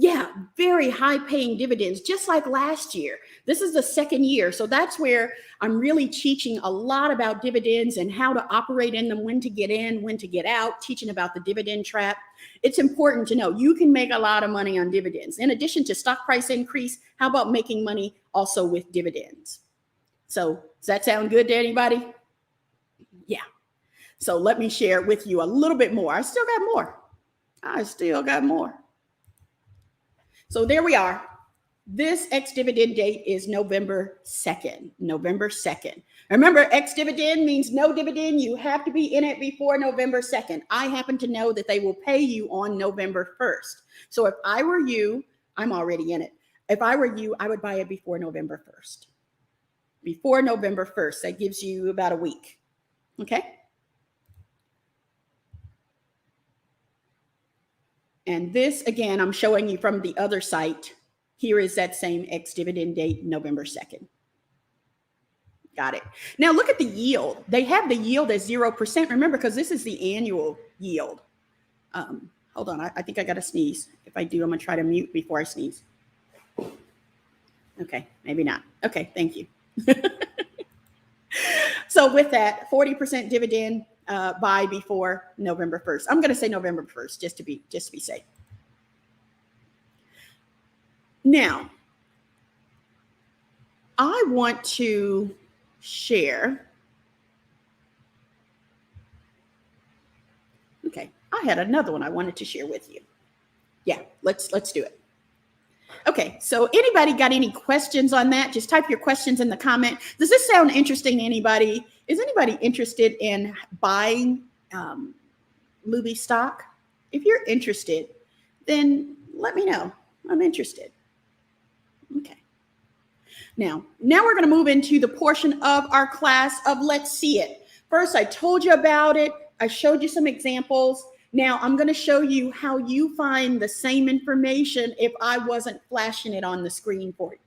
Yeah, very high paying dividends, just like last year. This is the second year. So that's where I'm really teaching a lot about dividends and how to operate in them, when to get in, when to get out, teaching about the dividend trap. It's important to know you can make a lot of money on dividends. In addition to stock price increase, how about making money also with dividends? So does that sound good to anybody? Yeah. So let me share with you a little bit more. I still got more. So there we are. This ex-dividend date is November 2nd. November 2nd. Remember, ex-dividend means no dividend. You have to be in it before November 2nd. I happen to know that they will pay you on November 1st. So if I were you, I'm already in it. If I were you, I would buy it before November 1st. Before November 1st. That gives you about a week. Okay? And this, again, I'm showing you from the other site. Here is that same ex-dividend date, November 2nd. Got it. Now look at the yield. They have the yield at 0%. Remember, because this is the annual yield. Hold on. I think I got to sneeze. If I do, I'm going to try to mute before I sneeze. Okay, maybe not. Okay, thank you. So with that, 40% dividend buy before November 1st. I'm going to say November 1st just to be safe. Now, I want to share. Okay, I had another one I wanted to share with you. Yeah, let's do it. Okay, so anybody got any questions on that? Just type your questions in the comment. Does this sound interesting to anybody? Is anybody interested in buying Luby stock? If you're interested, then let me know. I'm interested. Okay. Now we're going to move into the portion of our class of Let's See It. First, I told you about it. I showed you some examples. Now I'm going to show you how you find the same information if I wasn't flashing it on the screen for you.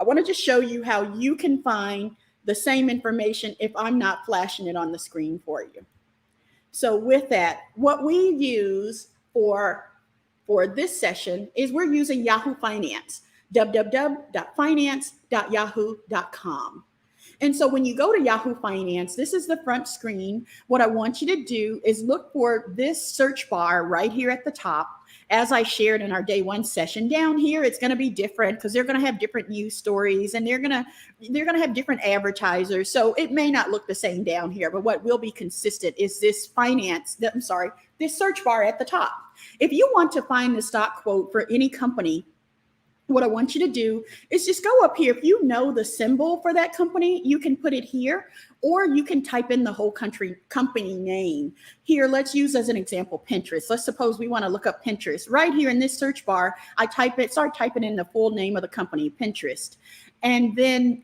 I want to just show you how you can find the same information if I'm not flashing it on the screen for you. So with that, what we use for this session is we're using Yahoo Finance, www.finance.yahoo.com. And so when you go to Yahoo Finance, this is the front screen. What I want you to do is look for this search bar right here at the top. As I shared in our day one session, down here, it's going to be different because they're going to have different news stories and they're going to have different advertisers. So it may not look the same down here, but what will be consistent is this this search bar at the top. If you want to find the stock quote for any company, what I want you to do is just go up here. If you know the symbol for that company, you can put it here, or you can type in the whole company name. Here, let's use as an example, Pinterest. Let's suppose we want to look up Pinterest. Right here in this search bar, I start typing in the full name of the company, Pinterest. And then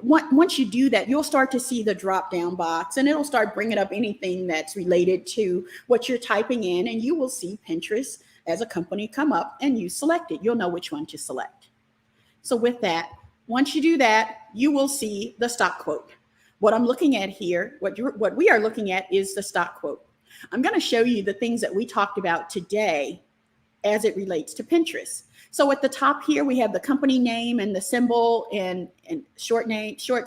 once you do that, you'll start to see the drop down box and it'll start bringing up anything that's related to what you're typing in, and you will see Pinterest as a company come up and you select it. You'll know which one to select. So with that, once you do that, you will see the stock quote. What I'm looking at here, what we are looking at is the stock quote. I'm going to show you the things that we talked about today as it relates to Pinterest. So at the top here, we have the company name and the symbol, and short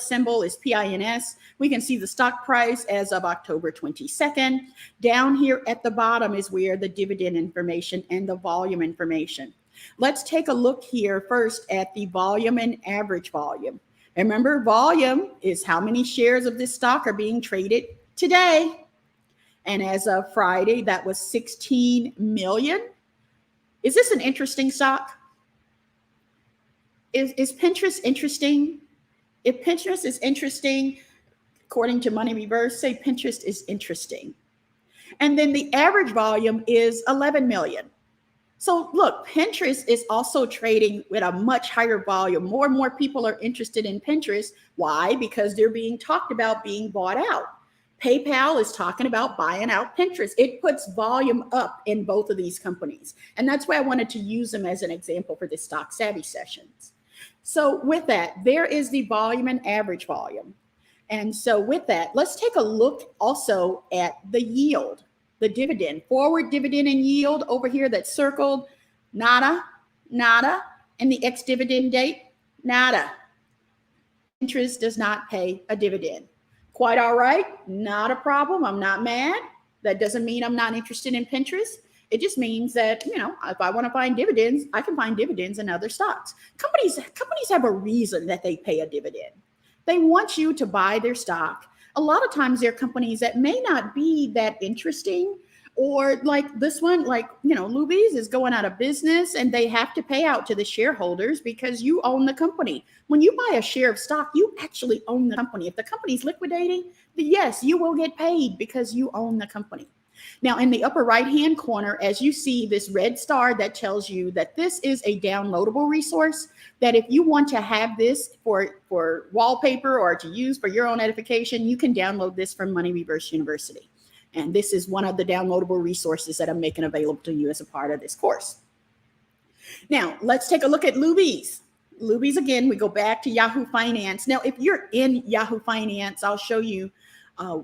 symbol is PINS. We can see the stock price as of October 22nd. Down here at the bottom is where the dividend information and the volume information. Let's take a look here first at the volume and average volume. Remember, volume is how many shares of this stock are being traded today. And as of Friday, that was 16 million. Is this an interesting stock? Is Pinterest interesting? If Pinterest is interesting, according to Money Reverse, say Pinterest is interesting. And then the average volume is 11 million. So look, Pinterest is also trading with a much higher volume. More and more people are interested in Pinterest. Why? Because they're being talked about being bought out. PayPal is talking about buying out Pinterest. It puts volume up in both of these companies. And that's why I wanted to use them as an example for the Stock Savvy sessions. So with that, there is the volume and average volume. And so with that, let's take a look also at the yield, the dividend, forward dividend and yield over here that's circled. Nada, nada. And the ex-dividend date, nada. Pinterest does not pay a dividend. Quite all right, not a problem. I'm not mad. That doesn't mean I'm not interested in Pinterest. It just means that, if I want to find dividends, I can find dividends in other stocks. Companies have a reason that they pay a dividend. They want you to buy their stock. A lot of times they're companies that may not be that interesting, or like this one, like, Luby's is going out of business and they have to pay out to the shareholders because you own the company. When you buy a share of stock, you actually own the company. If the company's liquidating, then yes, you will get paid because you own the company. Now, in the upper right-hand corner, as you see this red star that tells you that this is a downloadable resource, that if you want to have this for wallpaper or to use for your own edification, you can download this from Money Reverse University. And this is one of the downloadable resources that I'm making available to you as a part of this course. Now, let's take a look at Luby's. Luby's, again, we go back to Yahoo Finance. Now, if you're in Yahoo Finance, I'll show you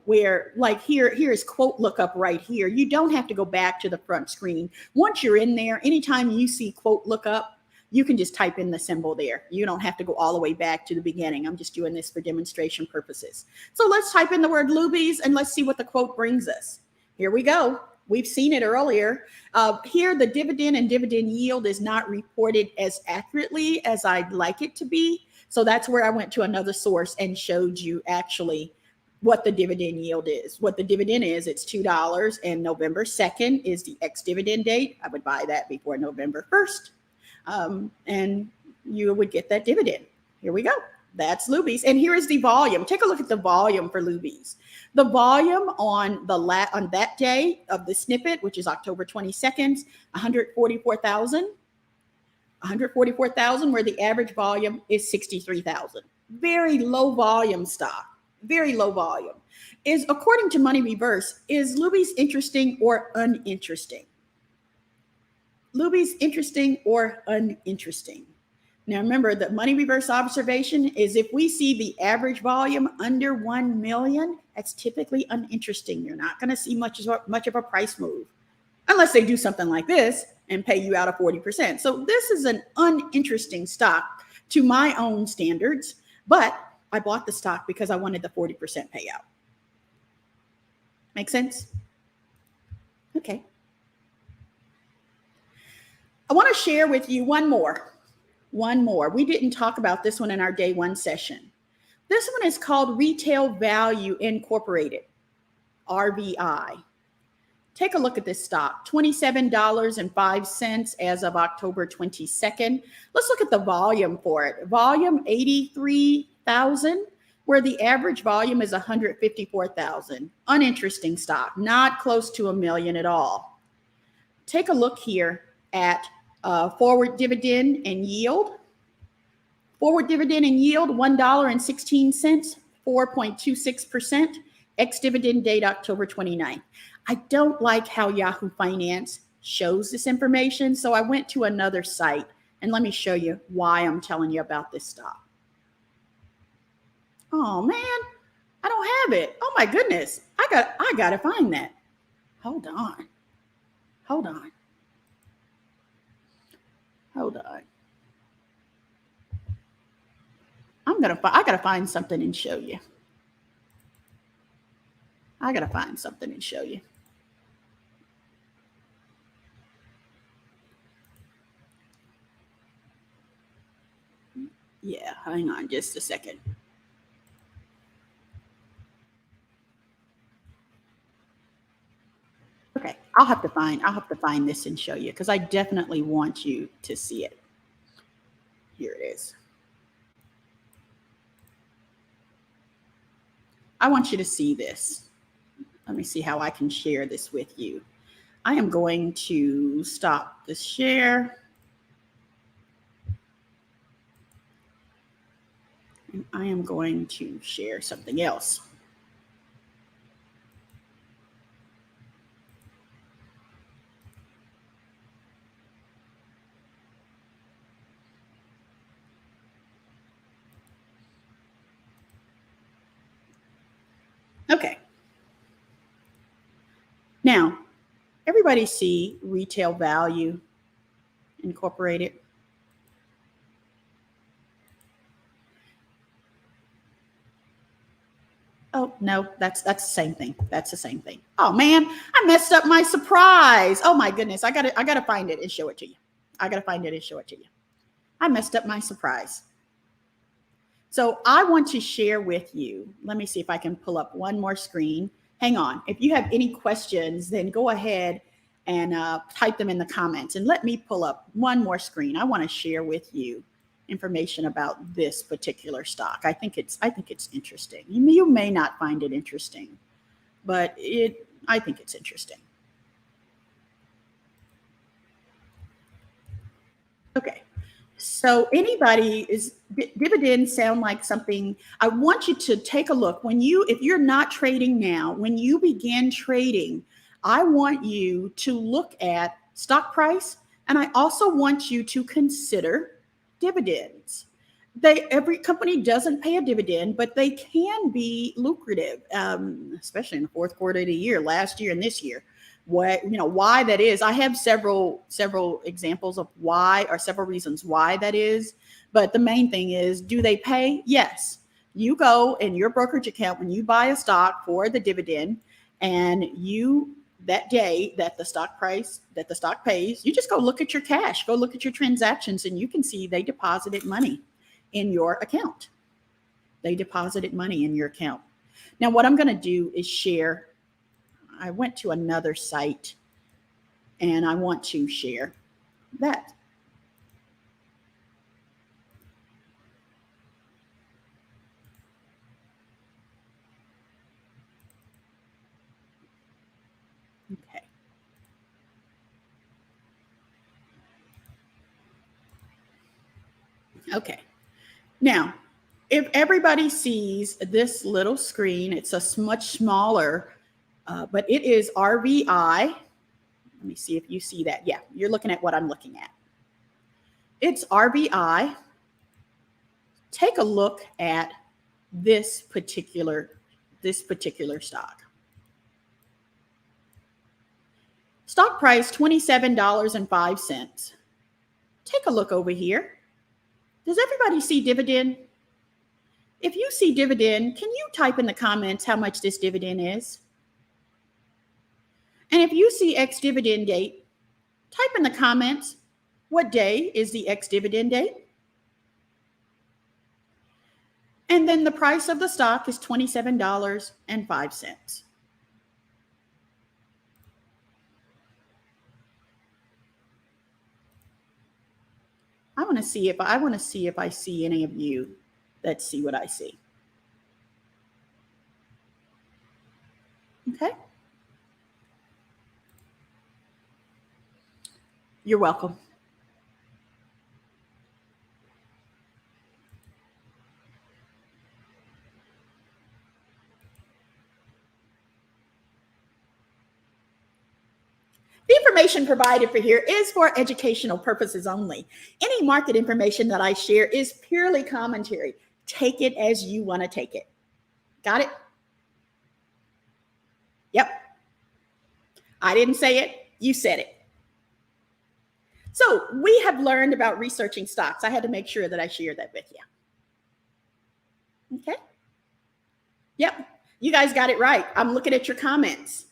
where, like here is quote lookup right here. You don't have to go back to the front screen. Once you're in there, anytime you see quote lookup, you can just type in the symbol there. You don't have to go all the way back to the beginning. I'm just doing this for demonstration purposes. So let's type in the word Luby's and let's see what the quote brings us. Here we go. We've seen it earlier. Here, the dividend and dividend yield is not reported as accurately as I'd like it to be. So that's where I went to another source and showed you actually what the dividend yield is. What the dividend is, it's $2, and November 2nd is the ex-dividend date. I would buy that before November 1st. And you would get that dividend. Here we go. That's Luby's. And here is the volume. Take a look at the volume for Luby's. The volume on that day of the snippet, which is October 22nd, 144,000. 144,000, where the average volume is 63,000. Very low volume stock. Very low volume. Is, according to Money Reverse, is Luby's interesting or uninteresting? Luby's interesting or uninteresting? Now remember, the Money Reverse observation is if we see the average volume under 1 million, that's typically uninteresting. You're not going to see much of a price move unless they do something like this and pay you out of 40%. So this is an uninteresting stock to my own standards, but I bought the stock because I wanted the 40% payout. Make sense? Okay. I want to share with you one more. We didn't talk about this one in our day one session. This one is called Retail Value Incorporated, RVI. Take a look at this stock, $27.05 as of October 22nd. Let's look at the volume for it. Volume 83,000, where the average volume is 154,000. Uninteresting stock, not close to a million at all. Take a look here at forward dividend and yield. Forward dividend and yield, $1.16, 4.26%. Ex-dividend date, October 29th. I don't like how Yahoo Finance shows this information, so I went to another site, and let me show you why I'm telling you about this stock. Oh man, I don't have it. Oh my goodness, I gotta find that. Hold on. I gotta find something and show you. Yeah, hang on just a second. Okay, I'll have to find this and show you because I definitely want you to see it. Here it is. I want you to see this. Let me see how I can share this with you. I am going to stop the share. And I am going to share something else. Okay. Now, everybody see retail value Incorporated. Oh, no, that's the same thing. That's the same thing. Oh man, I messed up my surprise. Oh my goodness. I gotta find it and show it to you. I gotta find it and show it to you. I messed up my surprise. So I want to share with you. Let me see if I can pull up one more screen. Hang on. If you have any questions, then go ahead and type them in the comments and let me pull up one more screen. I want to share with you information about this particular stock. I think it's interesting. You may not find it interesting, but I think it's interesting. Okay. So dividends sound like something. I want you to take a look if you're not trading now, when you begin trading, I want you to look at stock price, and I also want you to consider dividends. Every company doesn't pay a dividend, but they can be lucrative, especially in the fourth quarter of the year, last year and this year. Why that is. I have several examples of why, or several reasons why that is. But the main thing is, do they pay? Yes. You go in your brokerage account when you buy a stock for the dividend, and that day that the stock pays, you just go look at your cash, go look at your transactions, and you can see they deposited money in your account. They deposited money in your account. Now, what I'm going to do is share. I went to another site and I want to share that. Okay. Okay. Now, if everybody sees this little screen, it's a much smaller, but it is RVI. Let me see if you see that. Yeah, you're looking at what I'm looking at. It's RVI. Take a look at this particular stock. Stock price $27.05. Take a look over here. Does everybody see dividend? If you see dividend, can you type in the comments how much this dividend is? And if you see ex-dividend date, type in the comments, what day is the ex-dividend date? And then the price of the stock is $27.05. I want to see if I see any of you that see what I see. Okay. You're welcome. The information provided for here is for educational purposes only. Any market information that I share is purely commentary. Take it as you want to take it. Got it? Yep. I didn't say it. You said it. So we have learned about researching stocks. I had to make sure that I shared that with you. Okay. Yep. You guys got it right. I'm looking at your comments.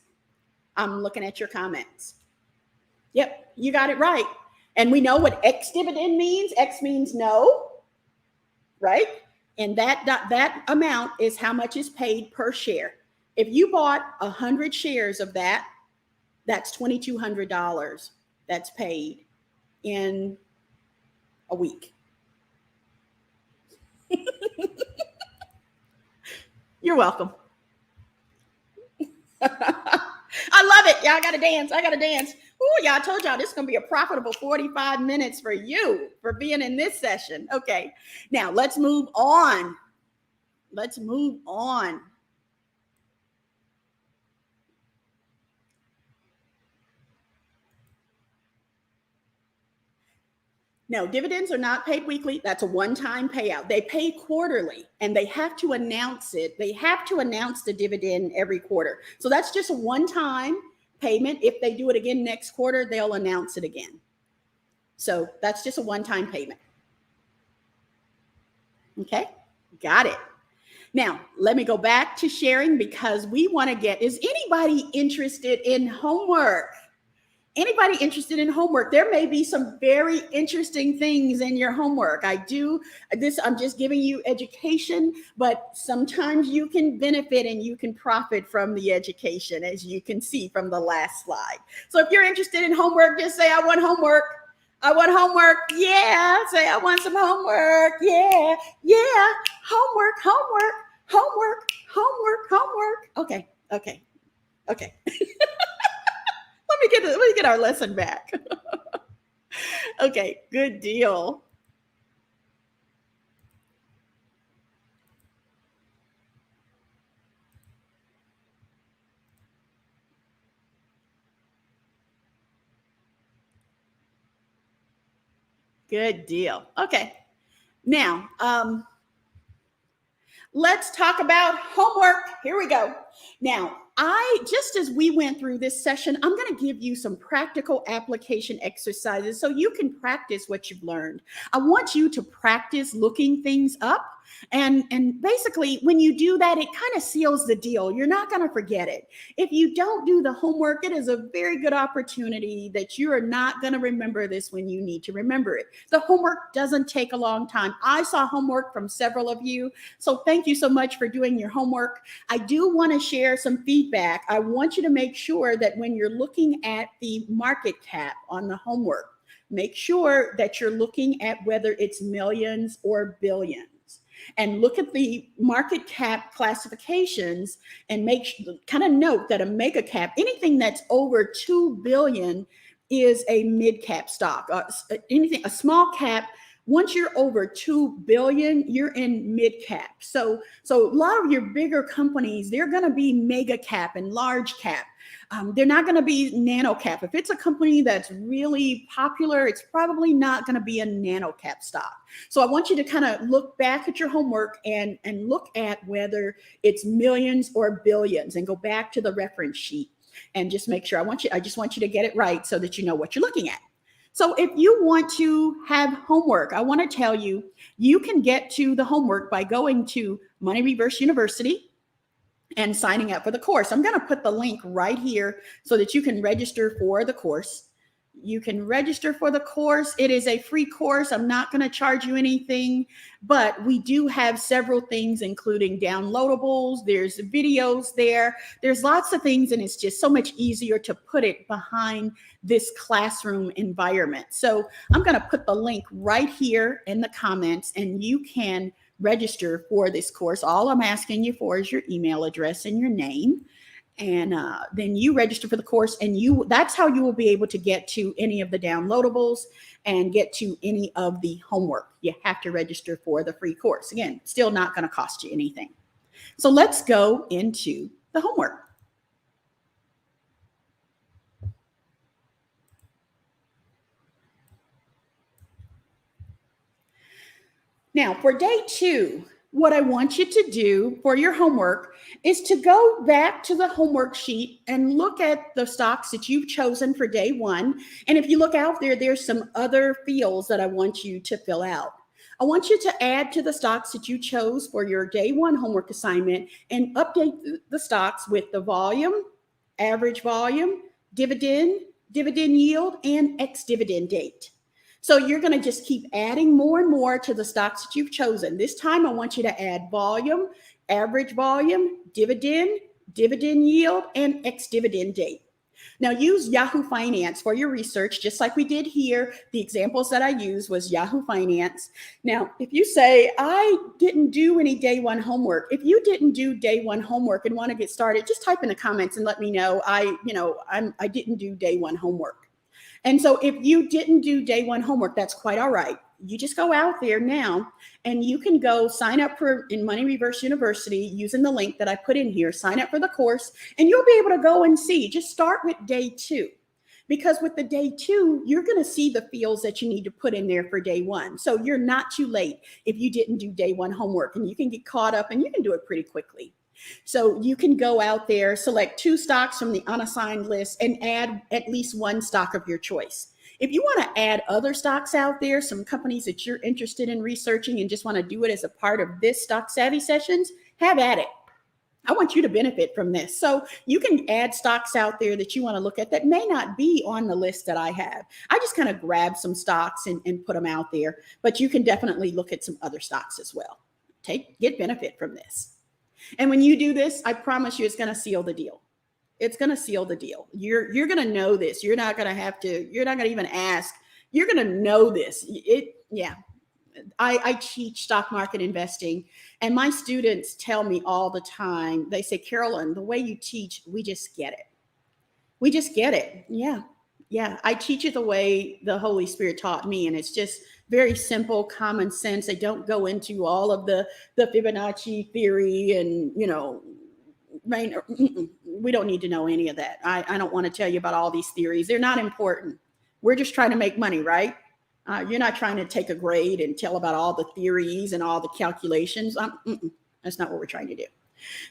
Yep. You got it right. And we know what X dividend means. X means no, right? And that amount is how much is paid per share. If you bought 100 shares of that, that's $2,200 that's paid in a week. You're welcome. I love it. Y'all got to dance. I got to dance. Ooh, y'all, I told y'all this is going to be a profitable 45 minutes for you for being in this session. Okay. Now let's move on. No, dividends are not paid weekly. That's a one-time payout. They pay quarterly, and they have to announce it. They have to announce the dividend every quarter. So that's just a one-time payment. If they do it again next quarter, they'll announce it again. So that's just a one-time payment. Okay, got it. Now, let me go back to sharing because we want to get, is anybody interested in homework? Anybody interested in homework? There may be some very interesting things in your homework. I'm just giving you education, but sometimes you can benefit and you can profit from the education, as you can see from the last slide. So if you're interested in homework, just say, I want homework. I want homework. Yeah. Say, I want some homework. Yeah. Yeah. Homework, homework, homework, homework, homework. Okay. Okay. Okay. Let me get our lesson back. Okay, good deal. Good deal. Okay. Now, let's talk about homework. Here we go. Now, just as we went through this session, I'm going to give you some practical application exercises so you can practice what you've learned. I want you to practice looking things up. And basically, when you do that, it kind of seals the deal. You're not going to forget it. If you don't do the homework, it is a very good opportunity that you are not going to remember this when you need to remember it. The homework doesn't take a long time. I saw homework from several of you. So thank you so much for doing your homework. I do want to share some feedback. I want you to make sure that when you're looking at the market cap on the homework, make sure that you're looking at whether it's millions or billions. And look at the market cap classifications and kind of note that a mega cap, anything that's over 2 billion is a mid cap stock. A small cap, once you're over 2 billion, you're in mid cap. So a lot of your bigger companies, they're going to be mega cap and large cap. They're not going to be nano cap. If it's a company that's really popular, it's probably not going to be a nano cap stock. So I want you to kind of look back at your homework and look at whether it's millions or billions and go back to the reference sheet and just make sure. I just want you to get it right so that you know what you're looking at. So if you want to have homework, I want to tell you, you can get to the homework by going to Money Reverse University and signing up for the course. I'm going to put the link right here so that you can register for the course. You can register for the course. It is a free course. I'm not going to charge you anything, but we do have several things, including downloadables. There's videos there. There's lots of things, and it's just so much easier to put it behind this classroom environment. So I'm going to put the link right here in the comments, and you can register for this course. All I'm asking you for is your email address and your name. And then you register for the course, and that's how you will be able to get to any of the downloadables and get to any of the homework. You have to register for the free course. Again, still not going to cost you anything. So let's go into the homework. Now, for day 2, what I want you to do for your homework is to go back to the homework sheet and look at the stocks that you've chosen for day 1. And if you look out there, there's some other fields that I want you to fill out. I want you to add to the stocks that you chose for your day 1 homework assignment and update the stocks with the volume, average volume, dividend yield, and ex-dividend date. So you're going to just keep adding more and more to the stocks that you've chosen. This time, I want you to add volume, average volume, dividend yield, and ex-dividend date. Now, use Yahoo Finance for your research, just like we did here. The examples that I used was Yahoo Finance. Now, if you say, I didn't do any day 1 homework, if you didn't do day 1 homework and want to get started, just type in the comments and let me know I didn't do day 1 homework. And so if you didn't do day 1 homework, that's quite all right. You just go out there now and you can go sign up in Money Reverse University using the link that I put in here, sign up for the course, and you'll be able to go and see. Just start with day 2. Because with the day 2, you're going to see the fields that you need to put in there for day 1. So you're not too late if you didn't do day 1 homework, and you can get caught up and you can do it pretty quickly. So you can go out there, select 2 stocks from the unassigned list, and add at least 1 stock of your choice. If you want to add other stocks out there, some companies that you're interested in researching and just want to do it as a part of this Stock Savvy sessions, have at it. I want you to benefit from this. So you can add stocks out there that you want to look at that may not be on the list that I have. I just kind of grab some stocks and put them out there, but you can definitely look at some other stocks as well. Get benefit from this. And when you do this, I promise you it's going to seal the deal. It's going to seal the deal. You're going to know this. You're not going to even ask. You're going to know this. I teach stock market investing, and my students tell me all the time, they say, Carolyn, the way you teach, we just get it. We just get it. Yeah. I teach it the way the Holy Spirit taught me, and it's just very simple, common sense. They don't go into all of the Fibonacci theory and, we don't need to know any of that. I don't want to tell you about all these theories. They're not important. We're just trying to make money, right? You're not trying to take a grade and tell about all the theories and all the calculations. That's not what we're trying to do.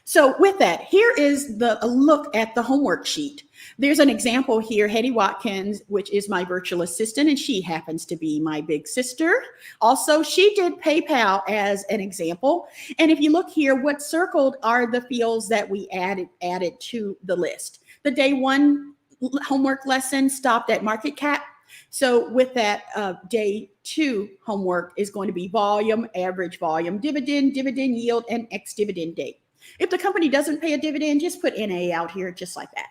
So with that, here is a look at the homework sheet. There's an example here, Hetty Watkins, which is my virtual assistant, and she happens to be my big sister. Also, she did PayPal as an example. And if you look here, what's circled are the fields that we added to the list. The day one homework lesson stopped at market cap. So with that, day two homework is going to be volume, average volume, dividend yield, and ex-dividend date. If the company doesn't pay a dividend, just put NA out here just like that.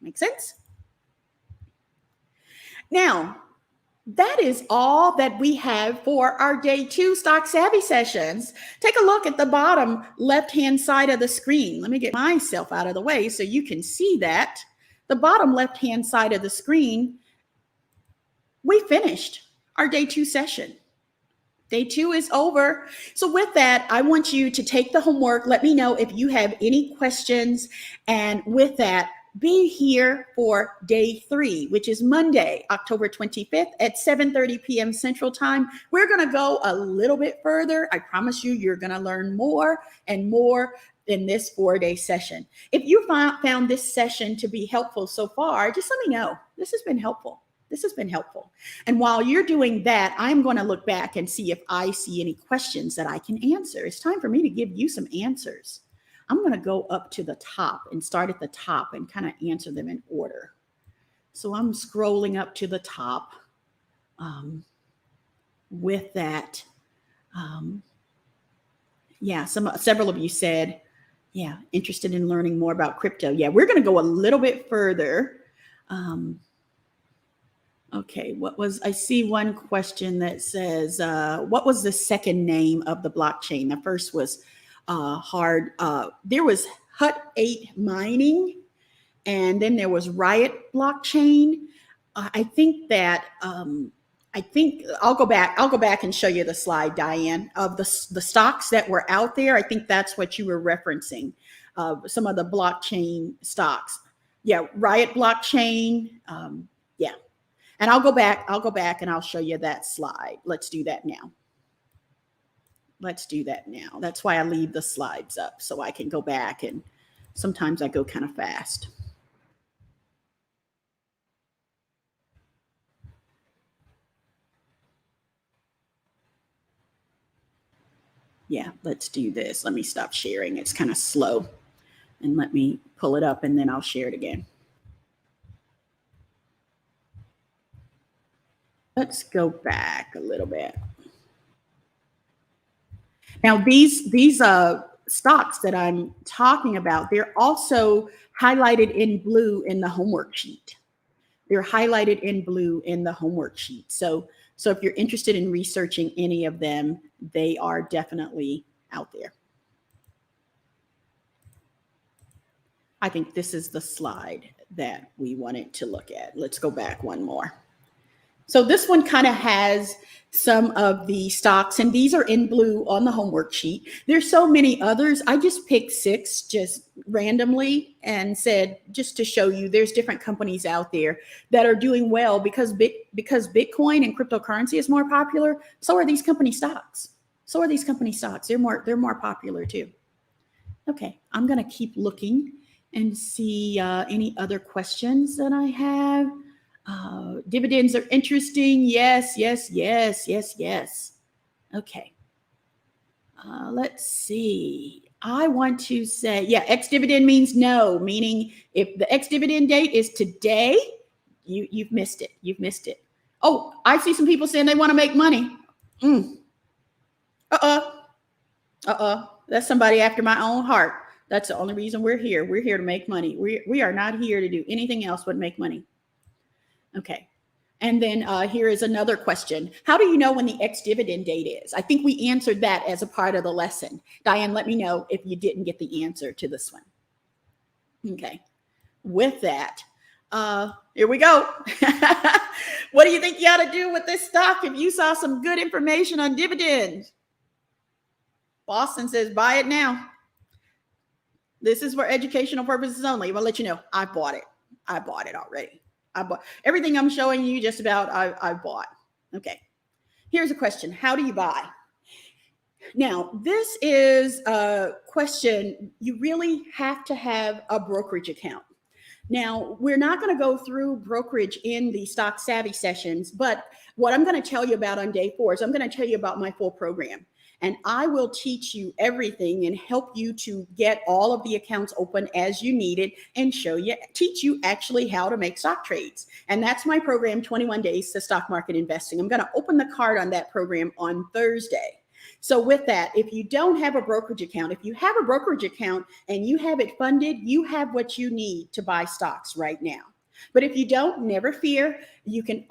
Make sense? Now, that is all that we have for our day two Stock Savvy sessions. Take a look at the bottom left-hand side of the screen. Let me get myself out of the way so you can see that. The bottom left-hand side of the screen, we finished our day two session. Day two is over. So with that, I want you to take the homework. Let me know if you have any questions. And with that, be here for day three, which is Monday, October 25th at 7:30 p.m. Central Time. We're going to go a little bit further. I promise you're going to learn more and more in this 4-day session. If you found this session to be helpful so far, just let me know. This has been helpful. This has been helpful. And while you're doing that, I'm going to look back and see if I see any questions that I can answer. It's time for me to give you some answers. I'm going to go up to the top and start at the top and kind of answer them in order. So I'm scrolling up to the top with that. Several of you said, interested in learning more about crypto. Yeah, we're going to go a little bit further. Okay, I see one question that says, what was the second name of the blockchain? The first was there was Hut 8 mining, and then there was Riot blockchain. I think I'll go back and show you the slide, Diane, of the stocks that were out there. I think that's what you were referencing, some of the blockchain stocks. Yeah, Riot blockchain. And I'll go back and I'll show you that slide. Let's do that now. That's why I leave the slides up so I can go back, and sometimes I go kind of fast. Yeah, let's do this. Let me stop sharing. It's kind of slow. And let me pull it up and then I'll share it again. Let's go back a little bit. Now, these stocks that I'm talking about, they're also highlighted in blue in the homework sheet. They're highlighted in blue in the homework sheet. So if you're interested in researching any of them, they are definitely out there. I think this is the slide that we wanted to look at. Let's go back one more. So this one kind of has some of the stocks, and these are in blue on the homework sheet. There's so many others. I just picked 6 just randomly and said, just to show you, there's different companies out there that are doing well because Bitcoin and cryptocurrency is more popular. So are these company stocks. They're more popular too. Okay, I'm going to keep looking and see any other questions that I have. Dividends are interesting. Yes, yes, yes, yes, yes. Okay. Let's see. I want to say, yeah, ex-dividend means no, meaning if the ex-dividend date is today, you've missed it. You've missed it. Oh, I see some people saying they want to make money. That's somebody after my own heart. That's the only reason we're here. We're here to make money. We are not here to do anything else but make money. Okay. And then here is another question. How do you know when the ex-dividend date is? I think we answered that as a part of the lesson. Diane, let me know if you didn't get the answer to this one. Okay. With that, here we go. What do you think you ought to do with this stock if you saw some good information on dividends? Boston says, buy it now. This is for educational purposes only. I'll let you know, I bought it. I bought it already. I bought everything I'm showing you just about I bought. Okay. Here's a question. How do you buy? Now, this is a question. You really have to have a brokerage account. Now, we're not going to go through brokerage in the Stock Savvy sessions, but what I'm going to tell you about on day 4 is I'm going to tell you about my full program. And I will teach you everything and help you to get all of the accounts open as you need it and teach you actually how to make stock trades. And that's my program, 21 Days to Stock Market Investing. I'm going to open the card on that program on Thursday. So with that, if you don't have a brokerage account, if you have a brokerage account and you have it funded, you have what you need to buy stocks right now. But if you don't, never fear. You can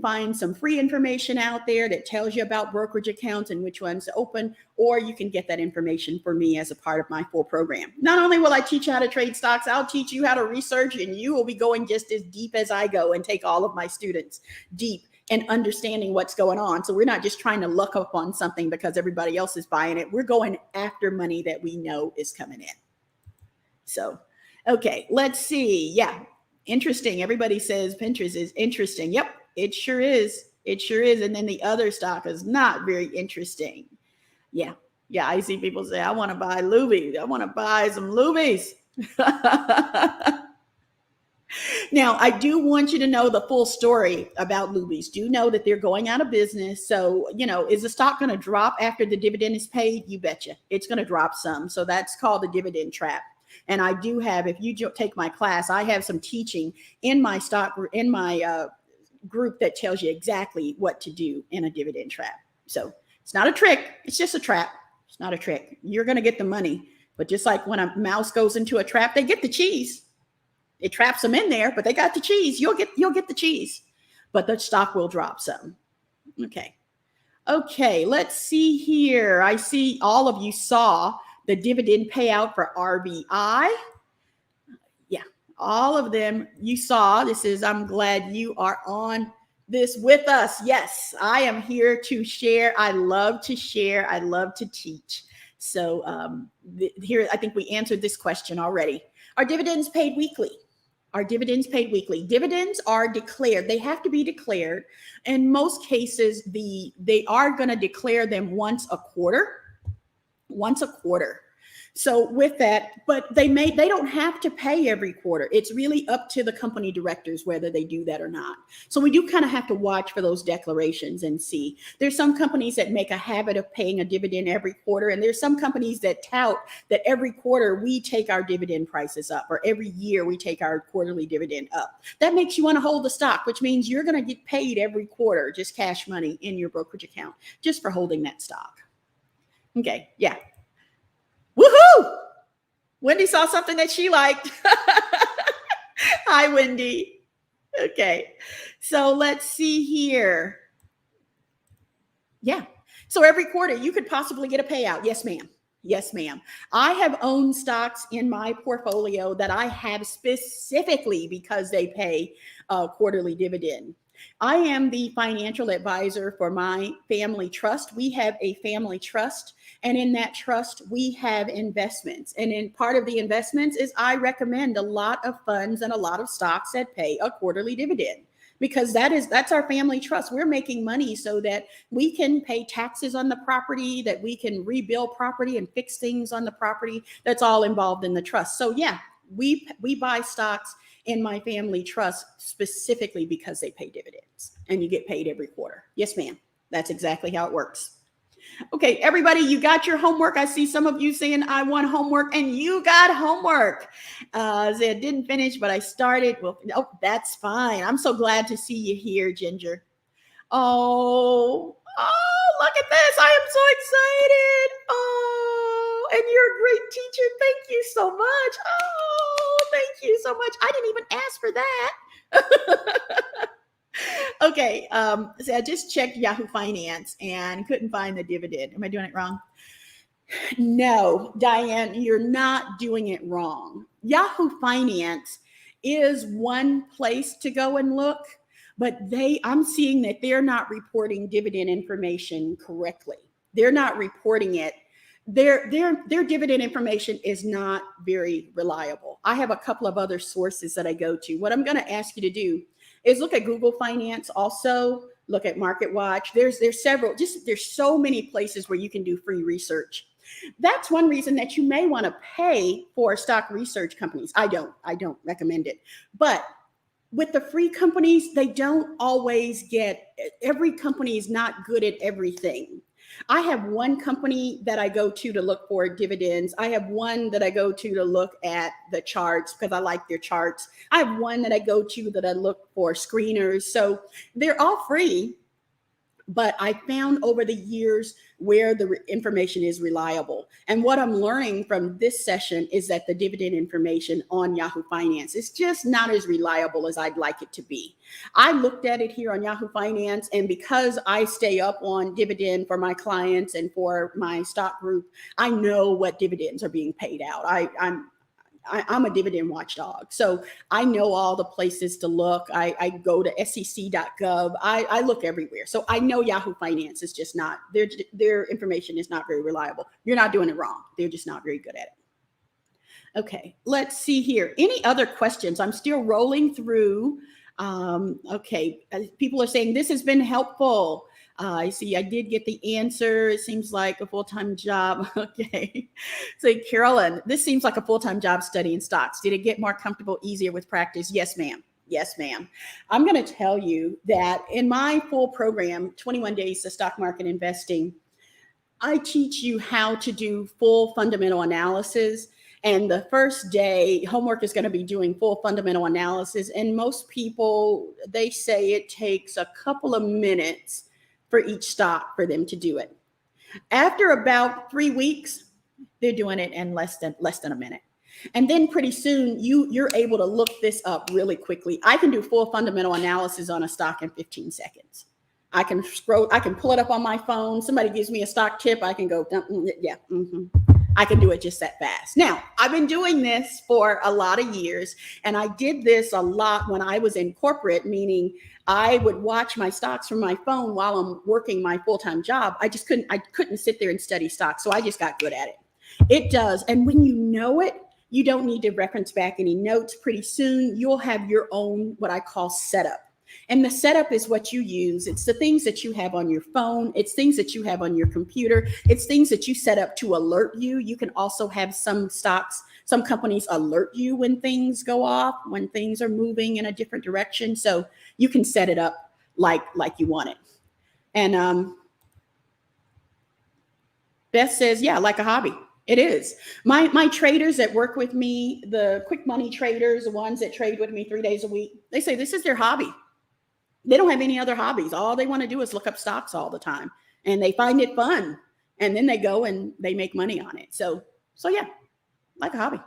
find some free information out there that tells you about brokerage accounts and which ones to open, or you can get that information for me as a part of my full program. Not only will I teach you how to trade stocks, I'll teach you how to research, and you will be going just as deep as I go and take all of my students deep and understanding what's going on. So we're not just trying to look up on something because everybody else is buying it. We're going after money that we know is coming in. So, okay, let's see. Yeah. Interesting. Everybody says Pinterest is interesting. Yep, it sure is. It sure is. And then the other stock is not very interesting. Yeah. I see people say, I want to buy Lubies. I want to buy some Lubies. Now, I do want you to know the full story about Lubies. Do know that they're going out of business. So, is the stock going to drop after the dividend is paid? You betcha. It's going to drop some. So that's called the Dividend Trap. And I do have, if you take my class, I have some teaching in my group that tells you exactly what to do in a dividend trap. So it's not a trick. It's just a trap. It's not a trick. You're going to get the money. But just like when a mouse goes into a trap, they get the cheese. It traps them in there, but they got the cheese. You'll get the cheese. But the stock will drop some. Okay, let's see here. I see all of you saw the dividend payout for RBI. Yeah, all of them you saw. I'm glad you are on this with us. Yes, I am here to share. I love to share. I love to teach. So here, I think we answered this question already. Are dividends paid weekly? Are dividends paid weekly? Dividends are declared. They have to be declared. In most cases, they are going to declare them once a quarter. So with that, but they don't have to pay every quarter. It's really up to the company directors whether they do that or not. So we do kind of have to watch for those declarations and see. There's some companies that make a habit of paying a dividend every quarter, and there's some companies that tout that every quarter we take our dividend prices up, or every year we take our quarterly dividend up. That makes you want to hold the stock, which means you're going to get paid every quarter, just cash money in your brokerage account, just for holding that stock. Okay, yeah. Woohoo! Wendy saw something that she liked. Hi, Wendy. Okay, so let's see here. Yeah, so every quarter you could possibly get a payout. Yes, ma'am. Yes, ma'am. I have owned stocks in my portfolio that I have specifically because they pay a quarterly dividend. I am the financial advisor for my family trust. We have a family trust, and in that trust, we have investments. And in part of the investments is I recommend a lot of funds and a lot of stocks that pay a quarterly dividend, because that's our family trust. We're making money so that we can pay taxes on the property, that we can rebuild property and fix things on the property. That's all involved in the trust. So yeah, We buy stocks in my family trust specifically because they pay dividends, and you get paid every quarter. Yes, ma'am. That's exactly how it works. Okay, everybody, you got your homework. I see some of you saying I want homework, and you got homework. Said didn't finish, but I started. Well, oh, that's fine. I'm so glad to see you here, Ginger. Oh, look at this. I am so excited. Oh, and you're a great teacher. Thank you so much. Oh, thank you so much. I didn't even ask for that. Okay, so I just checked Yahoo Finance and couldn't find the dividend. Am I doing it wrong? No, Diane, you're not doing it wrong. Yahoo Finance is one place to go and look, but I'm seeing that they're not reporting dividend information correctly. They're not reporting it. Their dividend information is not very reliable. I have a couple of other sources that I go to. What I'm going to ask you to do is look at Google Finance, also look at Market Watch. There's several, there's so many places where you can do free research. That's one reason that you may want to pay for stock research companies. I don't recommend it. But with the free companies, they don't always every company is not good at everything. I have one company that I go to look for dividends. I have one that I go to look at the charts because I like their charts. I have one that I go to that I look for screeners. So they're all free, but I found over the years where the information is reliable. And what I'm learning from this session is that the dividend information on Yahoo Finance is just not as reliable as I'd like it to be. I looked at it here on Yahoo Finance, and because I stay up on dividend for my clients and for my stock group, I know what dividends are being paid out. I'm a dividend watchdog. So I know all the places to look. I go to sec.gov. I look everywhere. So I know Yahoo Finance is just not, their information is not very reliable. You're not doing it wrong. They're just not very good at it. Okay, let's see here. Any other questions? I'm still rolling through. Okay, people are saying this has been helpful. I see I did get the answer. It seems like a full-time job. Okay. So Carolyn, this seems like a full-time job studying stocks. Did it get more comfortable, easier with practice? Yes, ma'am. Yes, ma'am. I'm going to tell you that in my full program, 21 Days to Stock Market Investing, I teach you how to do full fundamental analysis. And the first day, homework is going to be doing full fundamental analysis. And most people, they say it takes a couple of minutes for each stock for them to do it. After about 3 weeks, they're doing it in less than a minute. And then pretty soon you're able to look this up really quickly. I can do full fundamental analysis on a stock in 15 seconds. I can pull it up on my phone. Somebody gives me a stock tip. I can go, yeah. I can do it just that fast. Now, I've been doing this for a lot of years, and I did this a lot when I was in corporate, meaning I would watch my stocks from my phone while I'm working my full-time job. I couldn't sit there and study stocks, so I just got good at it. It does. And when you know it, you don't need to reference back any notes. Pretty soon, you'll have your own, what I call setup. And the setup is what you use. It's the things that you have on your phone. It's things that you have on your computer. It's things that you set up to alert you. You can also have some companies alert you when things go off, when things are moving in a different direction. So you can set it up like you want it. And Beth says, yeah, like a hobby. It is. My traders that work with me, the quick money traders, the ones that trade with me 3 days a week, they say this is their hobby. They don't have any other hobbies. All they want to do is look up stocks all the time, and they find it fun. And then they go and they make money on it. So yeah, like a hobby.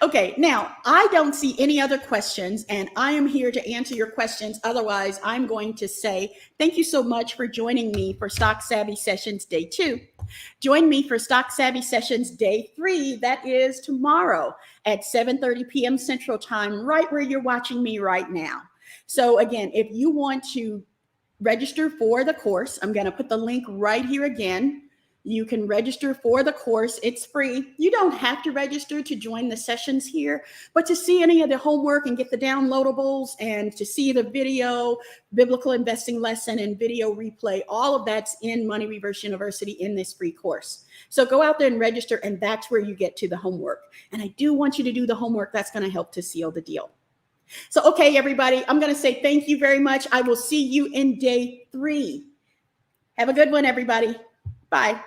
Okay, now I don't see any other questions, and I am here to answer your questions. Otherwise, I'm going to say thank you so much for joining me for Stock Savvy Sessions Day 2. Join me for Stock Savvy Sessions Day 3. That is tomorrow at 7:30 p.m. Central Time, right where you're watching me right now. So again, if you want to register for the course, I'm going to put the link right here again. You can register for the course. It's free. You don't have to register to join the sessions here, but to see any of the homework and get the downloadables and to see the video, biblical investing lesson and video replay, all of that's in Money Reverse University in this free course. So go out there and register, and that's where you get to the homework. And I do want you to do the homework. That's going to help to seal the deal. So, okay, everybody, I'm going to say thank you very much. I will see you in day 3. Have a good one, everybody. Bye.